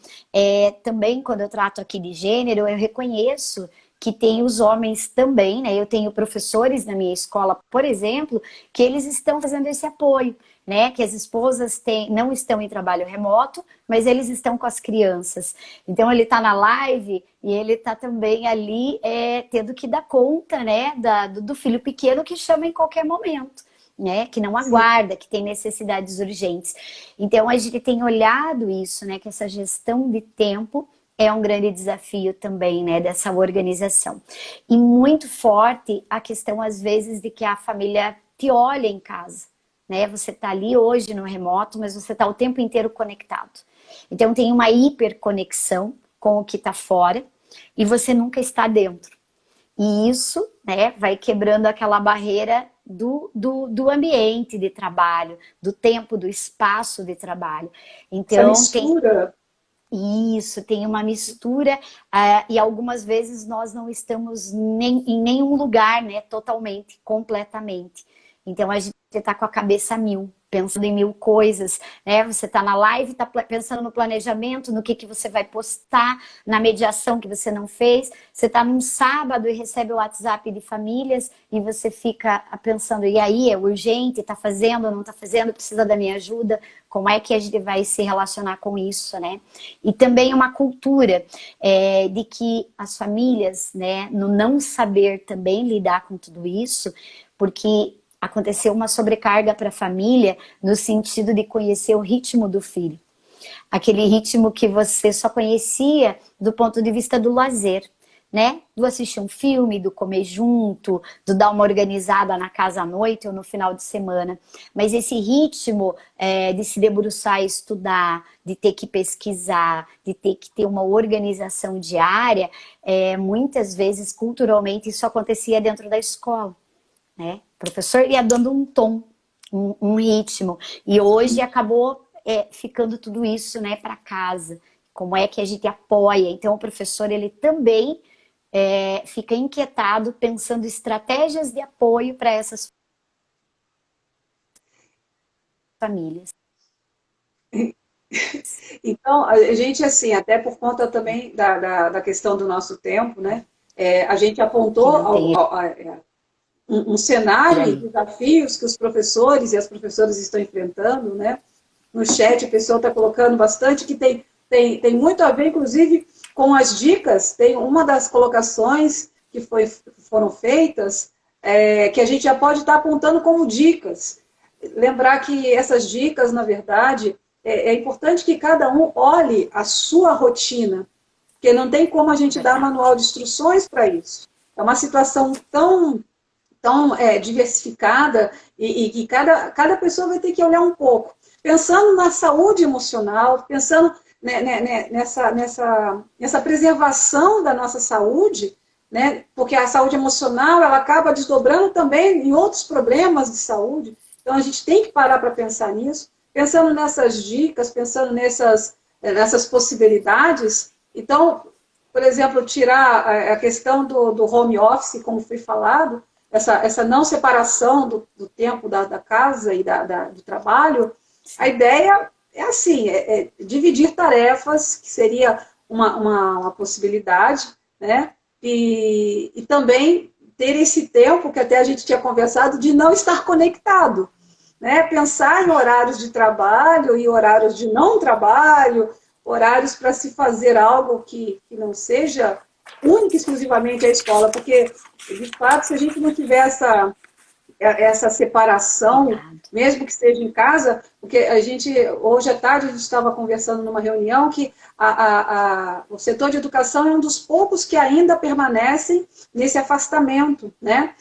[SPEAKER 2] também quando eu trato aqui de gênero, eu reconheço que tem os homens também, né? Eu tenho professores na minha escola, por exemplo, que eles estão fazendo esse apoio, né? Que as esposas não estão em trabalho remoto, mas eles estão com as crianças. Então ele está na live e ele está também ali tendo que dar conta, né? Do filho pequeno que chama em qualquer momento, né? Que não aguarda, que tem necessidades urgentes. Então a gente tem olhado isso, né? Que essa gestão de tempo é um grande desafio também, né, dessa organização. E muito forte a questão, às vezes, de que a família te olha em casa, né? Você está ali hoje no remoto, mas você está o tempo inteiro conectado. Então tem uma hiperconexão com o que está fora e você nunca está dentro. E isso, né, vai quebrando aquela barreira do ambiente de trabalho, do tempo, do espaço de trabalho. Então,
[SPEAKER 1] essa mistura...
[SPEAKER 2] Isso, tem uma mistura e algumas vezes nós não estamos em nenhum lugar, né, totalmente, completamente. Então a gente está com a cabeça a mil, pensando em mil coisas, né? Você está na live, está pensando no planejamento, no que você vai postar, na mediação que você não fez. Você está num sábado e recebe o WhatsApp de famílias e você fica pensando, e aí, é urgente, está fazendo, não está fazendo, precisa da minha ajuda? Como é que a gente vai se relacionar com isso, né? E também uma cultura de que as famílias, né, no não saber também lidar com tudo isso, porque aconteceu uma sobrecarga para a família no sentido de conhecer o ritmo do filho. Aquele ritmo que você só conhecia do ponto de vista do lazer, né? Do assistir um filme, do comer junto, do dar uma organizada na casa à noite ou no final de semana. Mas esse ritmo de se debruçar e estudar, de ter que pesquisar, de ter que ter uma organização diária, muitas vezes, culturalmente, isso acontecia dentro da escola, né? O professor ia dando um tom, um ritmo. E hoje acabou ficando tudo isso, né, para casa. Como é que a gente apoia? Então o professor, ele também fica inquietado pensando estratégias de apoio para essas famílias.
[SPEAKER 1] Então, a gente, assim, até por conta também da questão do nosso tempo, né? A gente apontou um cenário e desafios que os professores e as professoras estão enfrentando, né? No chat, a pessoa está colocando bastante, que tem muito a ver, inclusive, com as dicas. Tem uma das colocações que foram feitas, que a gente já pode estar apontando como dicas. Lembrar que essas dicas, na verdade, é importante que cada um olhe a sua rotina, porque não tem como a gente dar manual de instruções para isso. É uma situação tão diversificada e que cada pessoa vai ter que olhar um pouco. Pensando na saúde emocional, pensando nessa preservação da nossa saúde, né? Porque a saúde emocional ela acaba desdobrando também em outros problemas de saúde. Então a gente tem que parar para pensar nisso, pensando nessas dicas, pensando nessas possibilidades. Então, por exemplo, tirar a questão do home office, como foi falado, essa não separação do tempo da casa e do trabalho, a ideia é assim, dividir tarefas, que seria uma possibilidade, né? E também ter esse tempo, que até a gente tinha conversado, de não estar conectado, né? Pensar em horários de trabalho e horários de não trabalho, horários para se fazer algo que não seja única e exclusivamente a escola, porque, de fato, se a gente não tiver essa separação, mesmo que seja em casa, porque hoje à tarde, a gente estava conversando numa reunião que o setor de educação é um dos poucos que ainda permanecem nesse afastamento, né?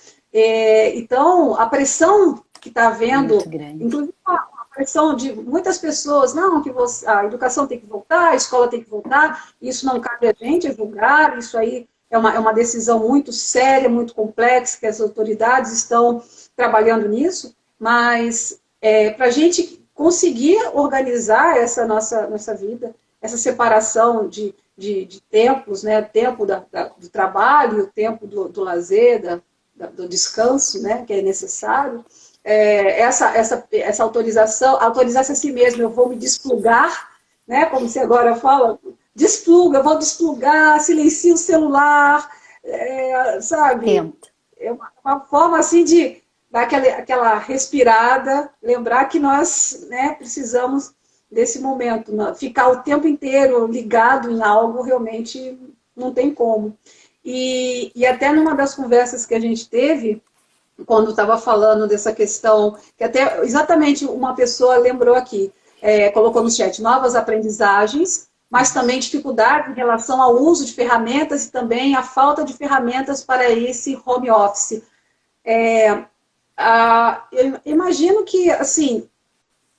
[SPEAKER 1] Então, a pressão que está havendo, inclusive a pressão de muitas pessoas, não, que a educação tem que voltar, a escola tem que voltar, isso não cabe a gente julgar, isso aí é uma decisão muito séria, muito complexa, que as autoridades estão trabalhando nisso, mas para a gente conseguir organizar essa nossa vida, essa separação de tempos, né? O tempo do trabalho, o tempo do lazer, do descanso, né? Que é necessário, essa autorização a si mesmo, eu vou me desplugar, né? Como você agora fala, despluga, eu vou desplugar, silencio o celular, sabe? É uma forma assim de dar aquela respirada, lembrar que nós, né, precisamos desse momento. Ficar o tempo inteiro ligado em algo realmente não tem como. E até numa das conversas que a gente teve, quando estava falando dessa questão, que até exatamente uma pessoa lembrou aqui, colocou no chat, novas aprendizagens, mas também dificuldade em relação ao uso de ferramentas e também a falta de ferramentas para esse home office. Eu imagino que, assim,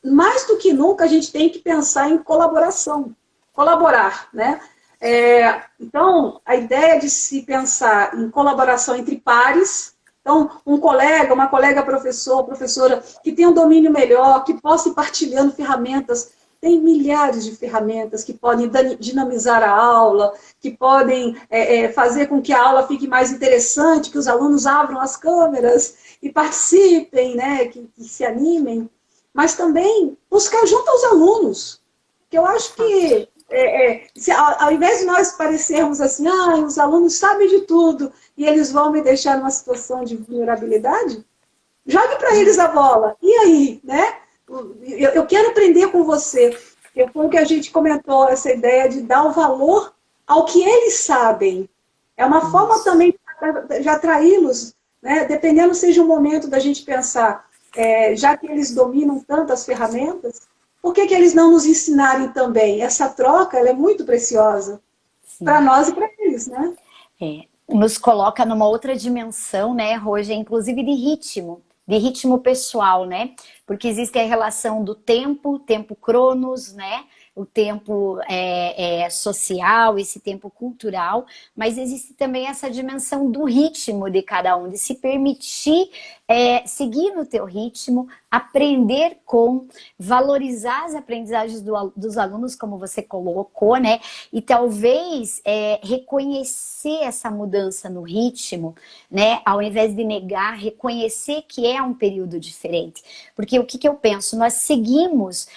[SPEAKER 1] mais do que nunca, a gente tem que pensar em colaborar, né? Então, a ideia de se pensar em colaboração entre pares, então, uma colega professor, professora, que tem um domínio melhor, que possa ir partilhando ferramentas. Tem milhares de ferramentas que podem dinamizar a aula, que podem fazer com que a aula fique mais interessante, que os alunos abram as câmeras e participem, né, que se animem. Mas também buscar junto aos alunos. Que eu acho que, ao invés de nós parecermos assim, os alunos sabem de tudo e eles vão me deixar numa situação de vulnerabilidade, jogue para eles a bola. E aí, né? Eu quero aprender com você. Foi o que a gente comentou, essa ideia de dar o valor ao que eles sabem. É uma forma também de atraí-los, né? Dependendo seja o momento da gente pensar, já que eles dominam tantas ferramentas, por que eles não nos ensinarem também? Essa troca ela é muito preciosa para nós e para eles, né?
[SPEAKER 2] Nos coloca numa outra dimensão, né, Roger, inclusive de ritmo pessoal, né? Porque existe a relação do tempo cronos, né? O tempo social, esse tempo cultural, mas existe também essa dimensão do ritmo de cada um, de se permitir seguir no teu ritmo, aprender valorizar as aprendizagens dos alunos, como você colocou, né? E talvez reconhecer essa mudança no ritmo, né? Ao invés de negar, reconhecer que é um período diferente. Porque o que eu penso? Nós seguimos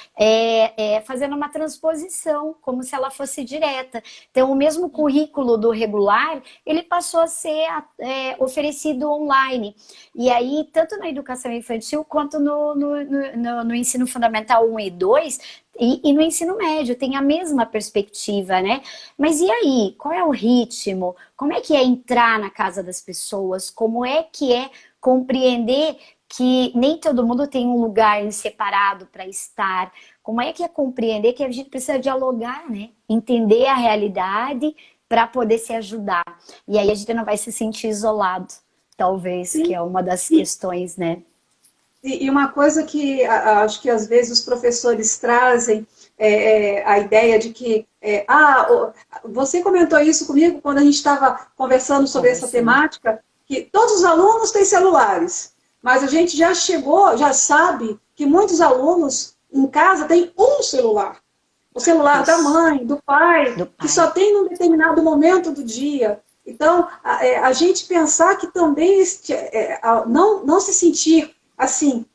[SPEAKER 2] fazendo uma transposição, como se ela fosse direta. Então, o mesmo currículo do regular, ele passou a ser oferecido online. E aí, tanto na educação infantil, quanto no ensino fundamental 1 e 2, e no ensino médio, tem a mesma perspectiva, né? Mas e aí? Qual é o ritmo? Como é que é entrar na casa das pessoas? Como é que é compreender que nem todo mundo tem um lugar separado para estar? Como é que é compreender que a gente precisa dialogar, né? Entender a realidade para poder se ajudar. E aí a gente não vai se sentir isolado, talvez, que é uma das questões, né?
[SPEAKER 1] E uma coisa que acho que às vezes os professores trazem a ideia de que... você comentou isso comigo quando a gente estava conversando sobre essa temática, que todos os alunos têm celulares, mas a gente já já sabe que muitos alunos em casa têm um celular. O celular da mãe, do pai, que só tem num determinado momento do dia. Então, a gente pensar que também não se sentir assim,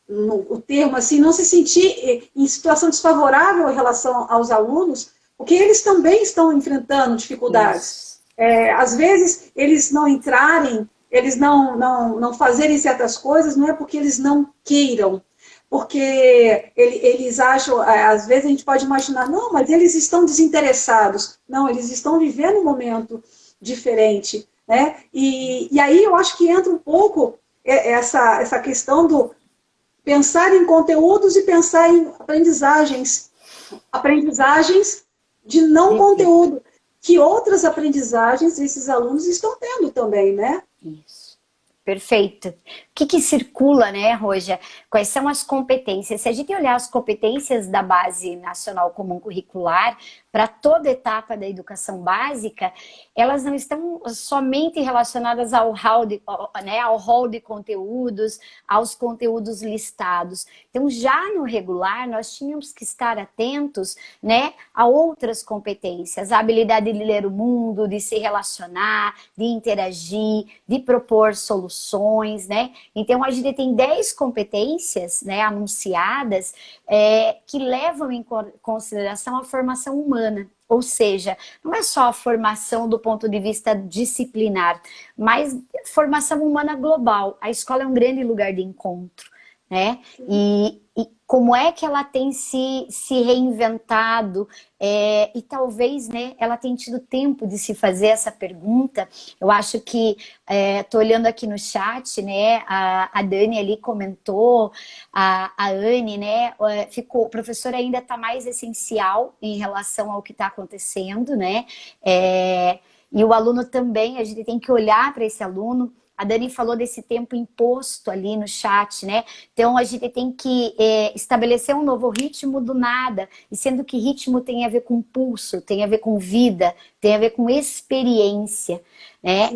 [SPEAKER 1] o termo assim, não se sentir em situação desfavorável em relação aos alunos, porque eles também estão enfrentando dificuldades. Às vezes, eles não entrarem, eles não fazerem certas coisas, não é porque eles não queiram, porque eles acham, às vezes a gente pode imaginar, não, mas eles estão desinteressados. Não, eles estão vivendo um momento diferente, né? E aí eu acho que entra um pouco essa questão do pensar em conteúdos e pensar em aprendizagens de não conteúdo, que outras aprendizagens esses alunos estão tendo também, né?
[SPEAKER 2] Isso. Perfeito. O que circula, né, Roja? Quais são as competências? Se a gente olhar as competências da Base Nacional Comum Curricular para toda etapa da educação básica, elas não estão somente relacionadas ao hall de conteúdos, aos conteúdos listados. Então, já no regular, nós tínhamos que estar atentos, né, a outras competências, a habilidade de ler o mundo, de se relacionar, de interagir, de propor soluções, né? Então, a gente tem 10 competências, né, anunciadas, que levam em consideração a formação humana. Ou seja, não é só a formação do ponto de vista disciplinar, mas formação humana global. A escola é um grande lugar de encontro, né? E como é que ela tem se reinventado e talvez, né, ela tenha tido tempo de se fazer essa pergunta. Eu acho que, tô olhando aqui no chat, né, a Dani ali comentou, a Anne, né, o professor ainda está mais essencial em relação ao que está acontecendo, né, e o aluno também, a gente tem que olhar para esse aluno. A Dani falou desse tempo imposto ali no chat, né? Então, a gente tem que estabelecer um novo ritmo do nada, e sendo que ritmo tem a ver com pulso, tem a ver com vida, tem a ver com experiência, né?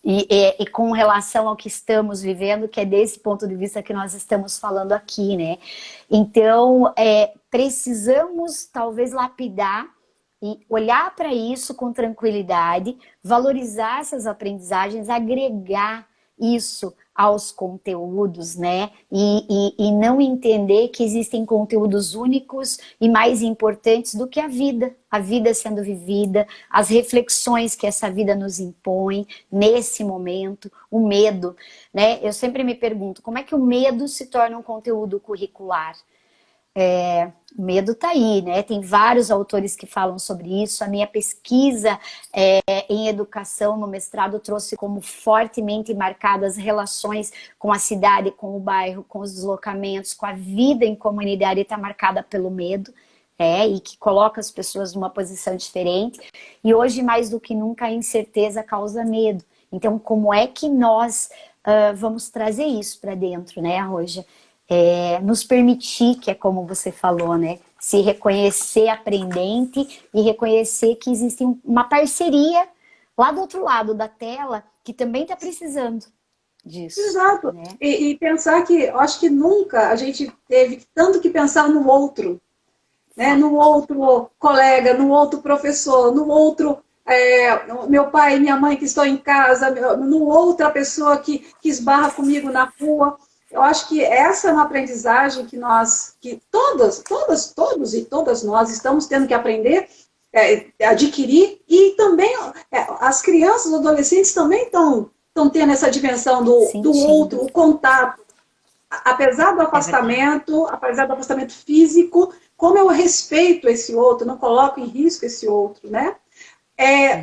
[SPEAKER 2] E com relação ao que estamos vivendo, que é desse ponto de vista que nós estamos falando aqui, né? Então, precisamos talvez lapidar e olhar para isso com tranquilidade, valorizar essas aprendizagens, agregar isso aos conteúdos, né? E não entender que existem conteúdos únicos e mais importantes do que a vida sendo vivida, as reflexões que essa vida nos impõe nesse momento, o medo, né? Eu sempre me pergunto, como é que o medo se torna um conteúdo curricular? O medo tá aí, né? Tem vários autores que falam sobre isso. A minha pesquisa em educação no mestrado trouxe como fortemente marcadas relações com a cidade, com o bairro, com os deslocamentos, com a vida em comunidade, está marcada pelo medo, e que coloca as pessoas numa posição diferente. E hoje, mais do que nunca, a incerteza causa medo. Então, como é que nós vamos trazer isso para dentro, né, Roja? Nos permitir, que é como você falou, né? Se reconhecer aprendente e reconhecer que existe uma parceria lá do outro lado da tela que também está precisando disso.
[SPEAKER 1] Exato.
[SPEAKER 2] Né?
[SPEAKER 1] E pensar que, eu acho que nunca a gente teve tanto que pensar no outro, né? No outro colega, no outro professor, no outro... meu pai e minha mãe que estão em casa, no outra pessoa que esbarra comigo na rua. Eu acho que essa é uma aprendizagem que todos e todas nós estamos tendo que aprender, adquirir, e também as crianças, os adolescentes também estão tendo essa dimensão do outro, o contato. Apesar do afastamento físico, como eu respeito esse outro, não coloco em risco esse outro, né?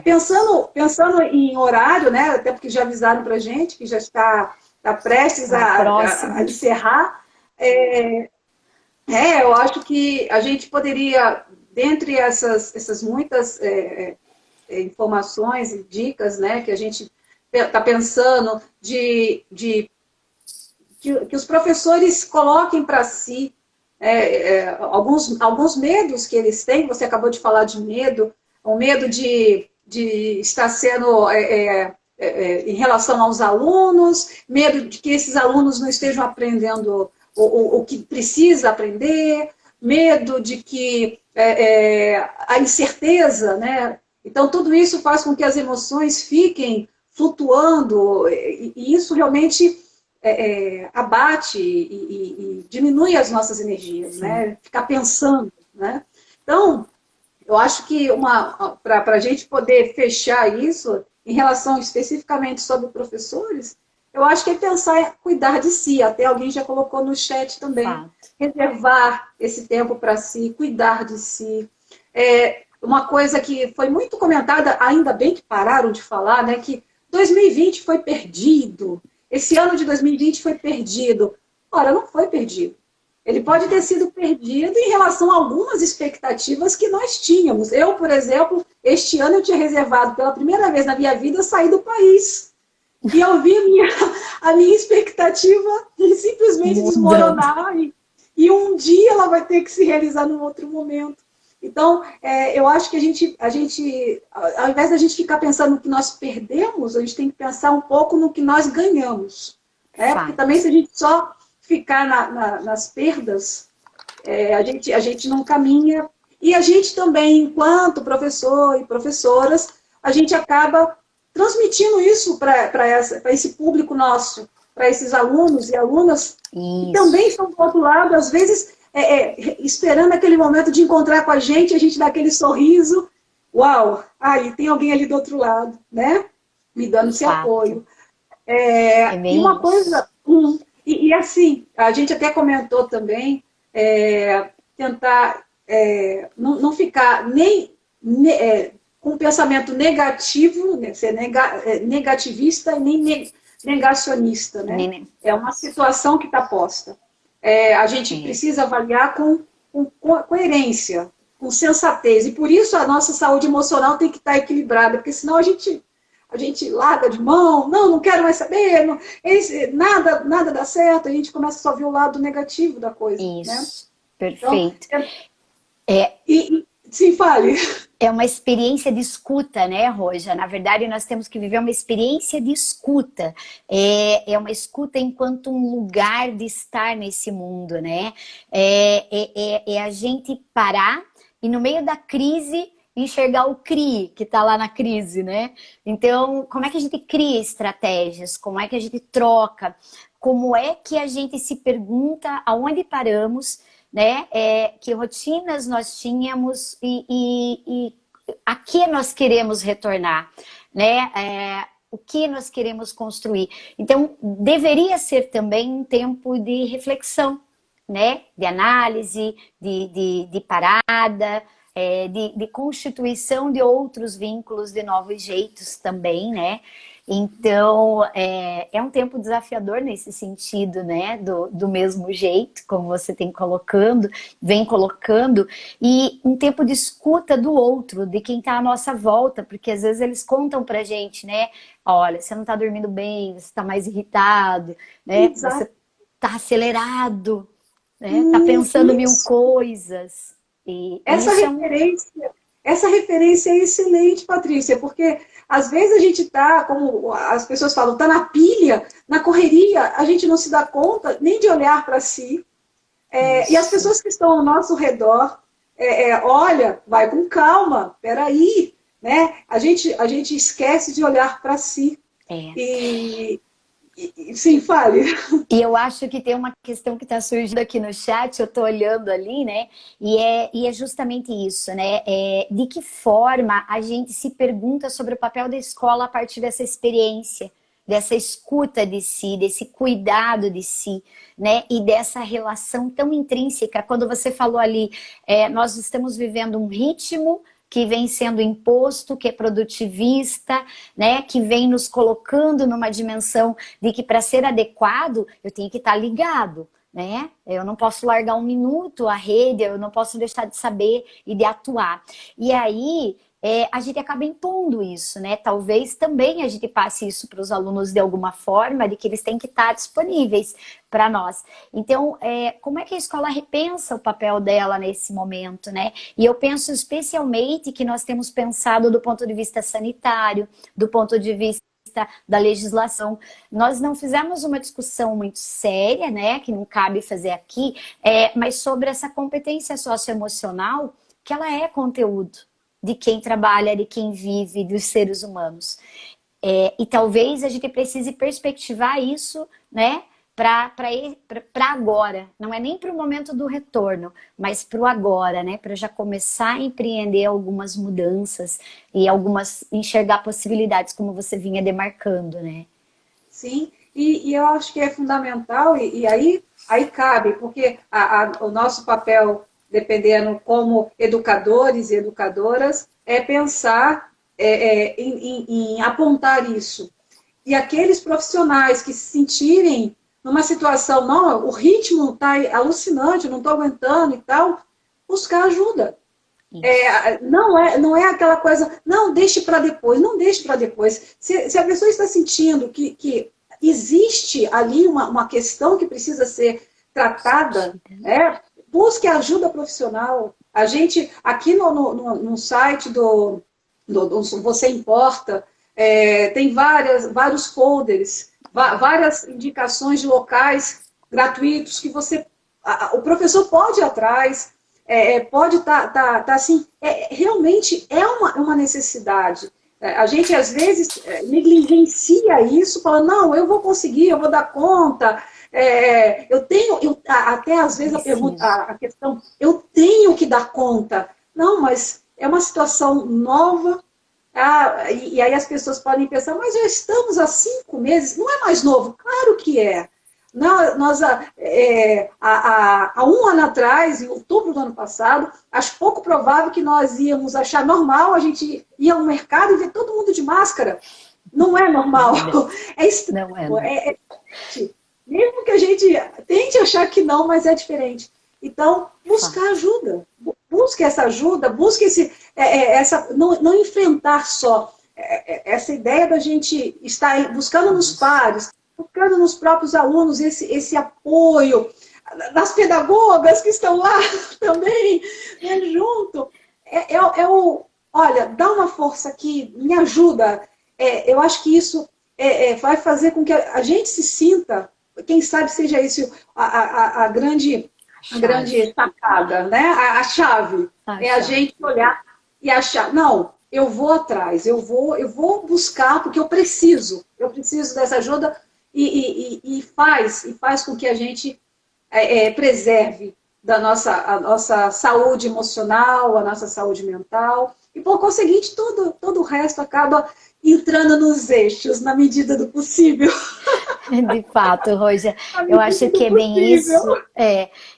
[SPEAKER 1] Pensando em horário, né? Até porque já avisaram pra gente que já está prestes a encerrar. Eu acho que a gente poderia, dentre essas muitas informações e dicas, né, que a gente está pensando, que os professores coloquem para si alguns medos que eles têm. Você acabou de falar de medo, o medo de estar sendo em relação aos alunos, medo de que esses alunos não estejam aprendendo o que precisa aprender, medo de que a incerteza, né? Então, tudo isso faz com que as emoções fiquem flutuando, e isso realmente abate e diminui as nossas energias, né? Ficar pensando, né? Então, eu acho que para a gente poder fechar isso, em relação especificamente sobre professores, eu acho que é pensar em cuidar de si. Até alguém já colocou no chat também.
[SPEAKER 2] Fato.
[SPEAKER 1] Reservar esse tempo para si, cuidar de si. Uma coisa que foi muito comentada, ainda bem que pararam de falar, né, que 2020 foi perdido. Esse ano de 2020 foi perdido. Ora, não foi perdido. Ele pode ter sido perdido em relação a algumas expectativas que nós tínhamos. Eu, por exemplo, este ano eu tinha reservado pela primeira vez na minha vida sair do país. E eu vi a minha expectativa simplesmente desmoronar. E um dia ela vai ter que se realizar num outro momento. Então, eu acho que a gente, ao invés da gente ficar pensando no que nós perdemos, a gente tem que pensar um pouco no que nós ganhamos. Né? Porque também se a gente só ficar nas perdas, a gente não caminha. E a gente também, enquanto professor e professoras, a gente acaba transmitindo isso para esse público nosso, para esses alunos e alunas, que também estão do outro lado, às vezes esperando aquele momento de encontrar com a gente dá aquele sorriso, uau, aí tem alguém ali do outro lado, né? Me dando esse apoio. E uma coisa... E assim, a gente até comentou também, tentar não ficar nem com um pensamento negativo, né, ser negativista e nem negacionista. Né? É uma situação que está posta. A gente precisa avaliar com coerência, com sensatez. E por isso a nossa saúde emocional tem que estar equilibrada, porque senão a gente larga de mão, não quero mais saber, nada dá certo, a gente começa só a ver o lado negativo da coisa.
[SPEAKER 2] Isso,
[SPEAKER 1] né?
[SPEAKER 2] Perfeito.
[SPEAKER 1] Então, sim, fale.
[SPEAKER 2] É uma experiência de escuta, né, Roja? Na verdade, nós temos que viver uma experiência de escuta. É uma escuta enquanto um lugar de estar nesse mundo, né? É a gente parar e no meio da crise enxergar o CRI, que está lá na crise, né? Então, como é que a gente cria estratégias? Como é que a gente troca? Como é que a gente se pergunta aonde paramos, né? Que rotinas nós tínhamos e a que nós queremos retornar, né? O que nós queremos construir. Então, deveria ser também um tempo de reflexão, né? De análise, de parada, de constituição de outros vínculos, de novos jeitos também, né? Então, é um tempo desafiador nesse sentido, né? Do mesmo jeito, como você vem colocando, e um tempo de escuta do outro, de quem está à nossa volta, porque às vezes eles contam pra gente, né? Olha, você não está dormindo bem, você está mais irritado, né?
[SPEAKER 1] Exato.
[SPEAKER 2] Você está acelerado, né? Está pensando mil coisas.
[SPEAKER 1] Essa referência é excelente, Patrícia, porque às vezes a gente está, como as pessoas falam, está na pilha, na correria, a gente não se dá conta nem de olhar para si. E as pessoas que estão ao nosso redor, olha, vai com calma, peraí, né? A gente esquece de olhar para si. Sim, fale.
[SPEAKER 2] E eu acho que tem uma questão que está surgindo aqui no chat, eu estou olhando ali, né? E é justamente isso, né? De que forma a gente se pergunta sobre o papel da escola a partir dessa experiência, dessa escuta de si, desse cuidado de si, né? E dessa relação tão intrínseca. Quando você falou ali, nós estamos vivendo um ritmo que vem sendo imposto, que é produtivista, né, que vem nos colocando numa dimensão de que para ser adequado, eu tenho que estar ligado, né? Eu não posso largar um minuto a rede, eu não posso deixar de saber e de atuar. E aí, a gente acaba impondo isso, né? Talvez também a gente passe isso para os alunos de alguma forma, de que eles têm que estar disponíveis para nós. Então, como é que a escola repensa o papel dela nesse momento, né? E eu penso especialmente que nós temos pensado do ponto de vista sanitário, do ponto de vista da legislação. Nós não fizemos uma discussão muito séria, né, que não cabe fazer aqui, mas sobre essa competência socioemocional, que ela é conteúdo de quem trabalha, de quem vive, dos seres humanos. E talvez a gente precise perspectivar isso, né, para agora. Não é nem para o momento do retorno, mas para o agora, né, para já começar a empreender algumas mudanças e enxergar possibilidades, como você vinha demarcando, né?
[SPEAKER 1] Sim, e eu acho que é fundamental, e aí cabe, porque o nosso papel, dependendo como educadores e educadoras, é pensar em apontar isso. E aqueles profissionais que se sentirem numa situação, não, o ritmo está alucinante, não estou aguentando e tal, buscar ajuda. Não é aquela coisa, não, deixe para depois, não deixe para depois. Se a pessoa está sentindo que existe ali uma questão que precisa ser tratada, busque ajuda profissional. A gente, aqui no site do Você Importa, tem vários folders, várias indicações de locais gratuitos que o professor pode ir atrás, pode estar assim, realmente é uma necessidade. A gente, às vezes, negligencia isso, fala, não, eu vou conseguir, eu vou dar conta, até às vezes a questão, eu tenho que dar conta. Não, mas é uma situação nova, e aí as pessoas podem pensar, mas já estamos há 5 meses, não é mais novo? Claro que é. Nós, há 1 ano atrás, em outubro do ano passado, acho pouco provável que nós íamos achar normal, a gente ia ao mercado e ver todo mundo de máscara. Não é normal. É estranho. Não é. Mesmo que a gente tente achar que não, mas é diferente. Então, buscar ajuda. Busque essa ajuda, busque não enfrentar só essa ideia da gente estar buscando nos pares, buscando nos próprios alunos esse apoio, das pedagogas que estão lá também, né, junto. Olha, dá uma força aqui, me ajuda. Eu acho que isso vai fazer com que a gente se sinta, quem sabe seja isso a grande sacada, né? A chave. A gente olhar e achar, não, eu vou atrás, eu vou buscar, porque eu preciso dessa ajuda, e faz com que a gente preserve a nossa saúde emocional, a nossa saúde mental, e por conseguinte todo o resto acaba entrando nos eixos na medida do possível.
[SPEAKER 2] De fato, Roja, eu acho que é bem isso.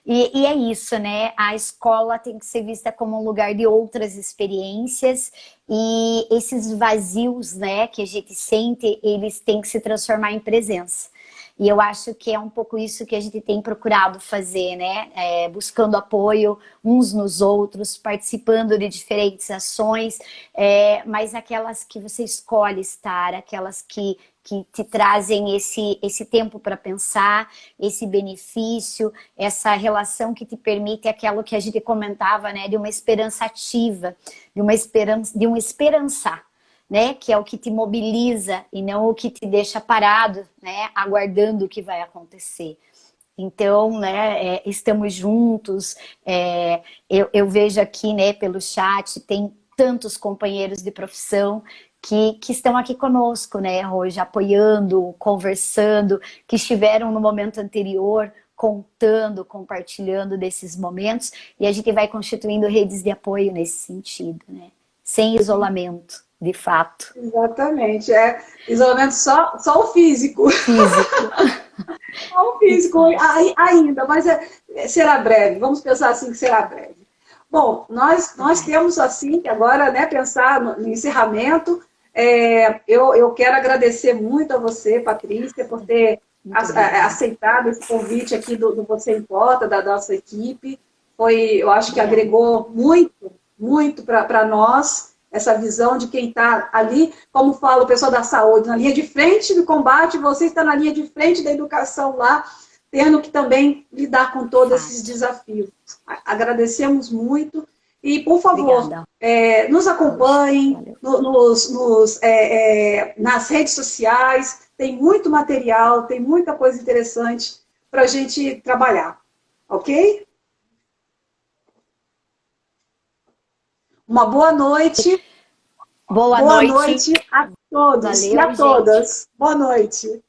[SPEAKER 2] E é isso, né? A escola tem que ser vista como um lugar de outras experiências, e esses vazios, né, que a gente sente, eles têm que se transformar em presença. E eu acho que é um pouco isso que a gente tem procurado fazer, né? Buscando apoio uns nos outros, participando de diferentes ações, mas aquelas que você escolhe estar, aquelas que te trazem esse tempo para pensar, esse benefício, essa relação que te permite aquilo que a gente comentava, né? De uma esperança ativa, de um esperançar, né, que é o que te mobiliza e não o que te deixa parado, né, aguardando o que vai acontecer. Então, né, estamos juntos, eu vejo aqui, né, pelo chat, tem tantos companheiros de profissão que estão aqui conosco, né, hoje, apoiando, conversando, que estiveram no momento anterior, contando, compartilhando desses momentos, e a gente vai constituindo redes de apoio nesse sentido, né, sem isolamento. De fato.
[SPEAKER 1] Exatamente. Isolamento só o físico. Só o físico ainda, mas será breve. Vamos pensar assim que será breve. Bom, nós temos assim que agora, né, pensar no encerramento. Eu quero agradecer muito a você, Patrícia, por ter
[SPEAKER 2] Muito obrigada.
[SPEAKER 1] aceitado esse convite aqui do Você Importa, da nossa equipe. Eu acho que agregou muito, muito para nós, essa visão de quem está ali, como fala o pessoal da saúde, na linha de frente do combate, você está na linha de frente da educação lá, tendo que também lidar com todos esses desafios. Agradecemos muito e, por favor, nos acompanhem nas redes sociais, tem muito material, tem muita coisa interessante para a gente trabalhar, ok? Uma boa noite.
[SPEAKER 2] Boa
[SPEAKER 1] noite a todos. Valeu, e a todas. Boa noite.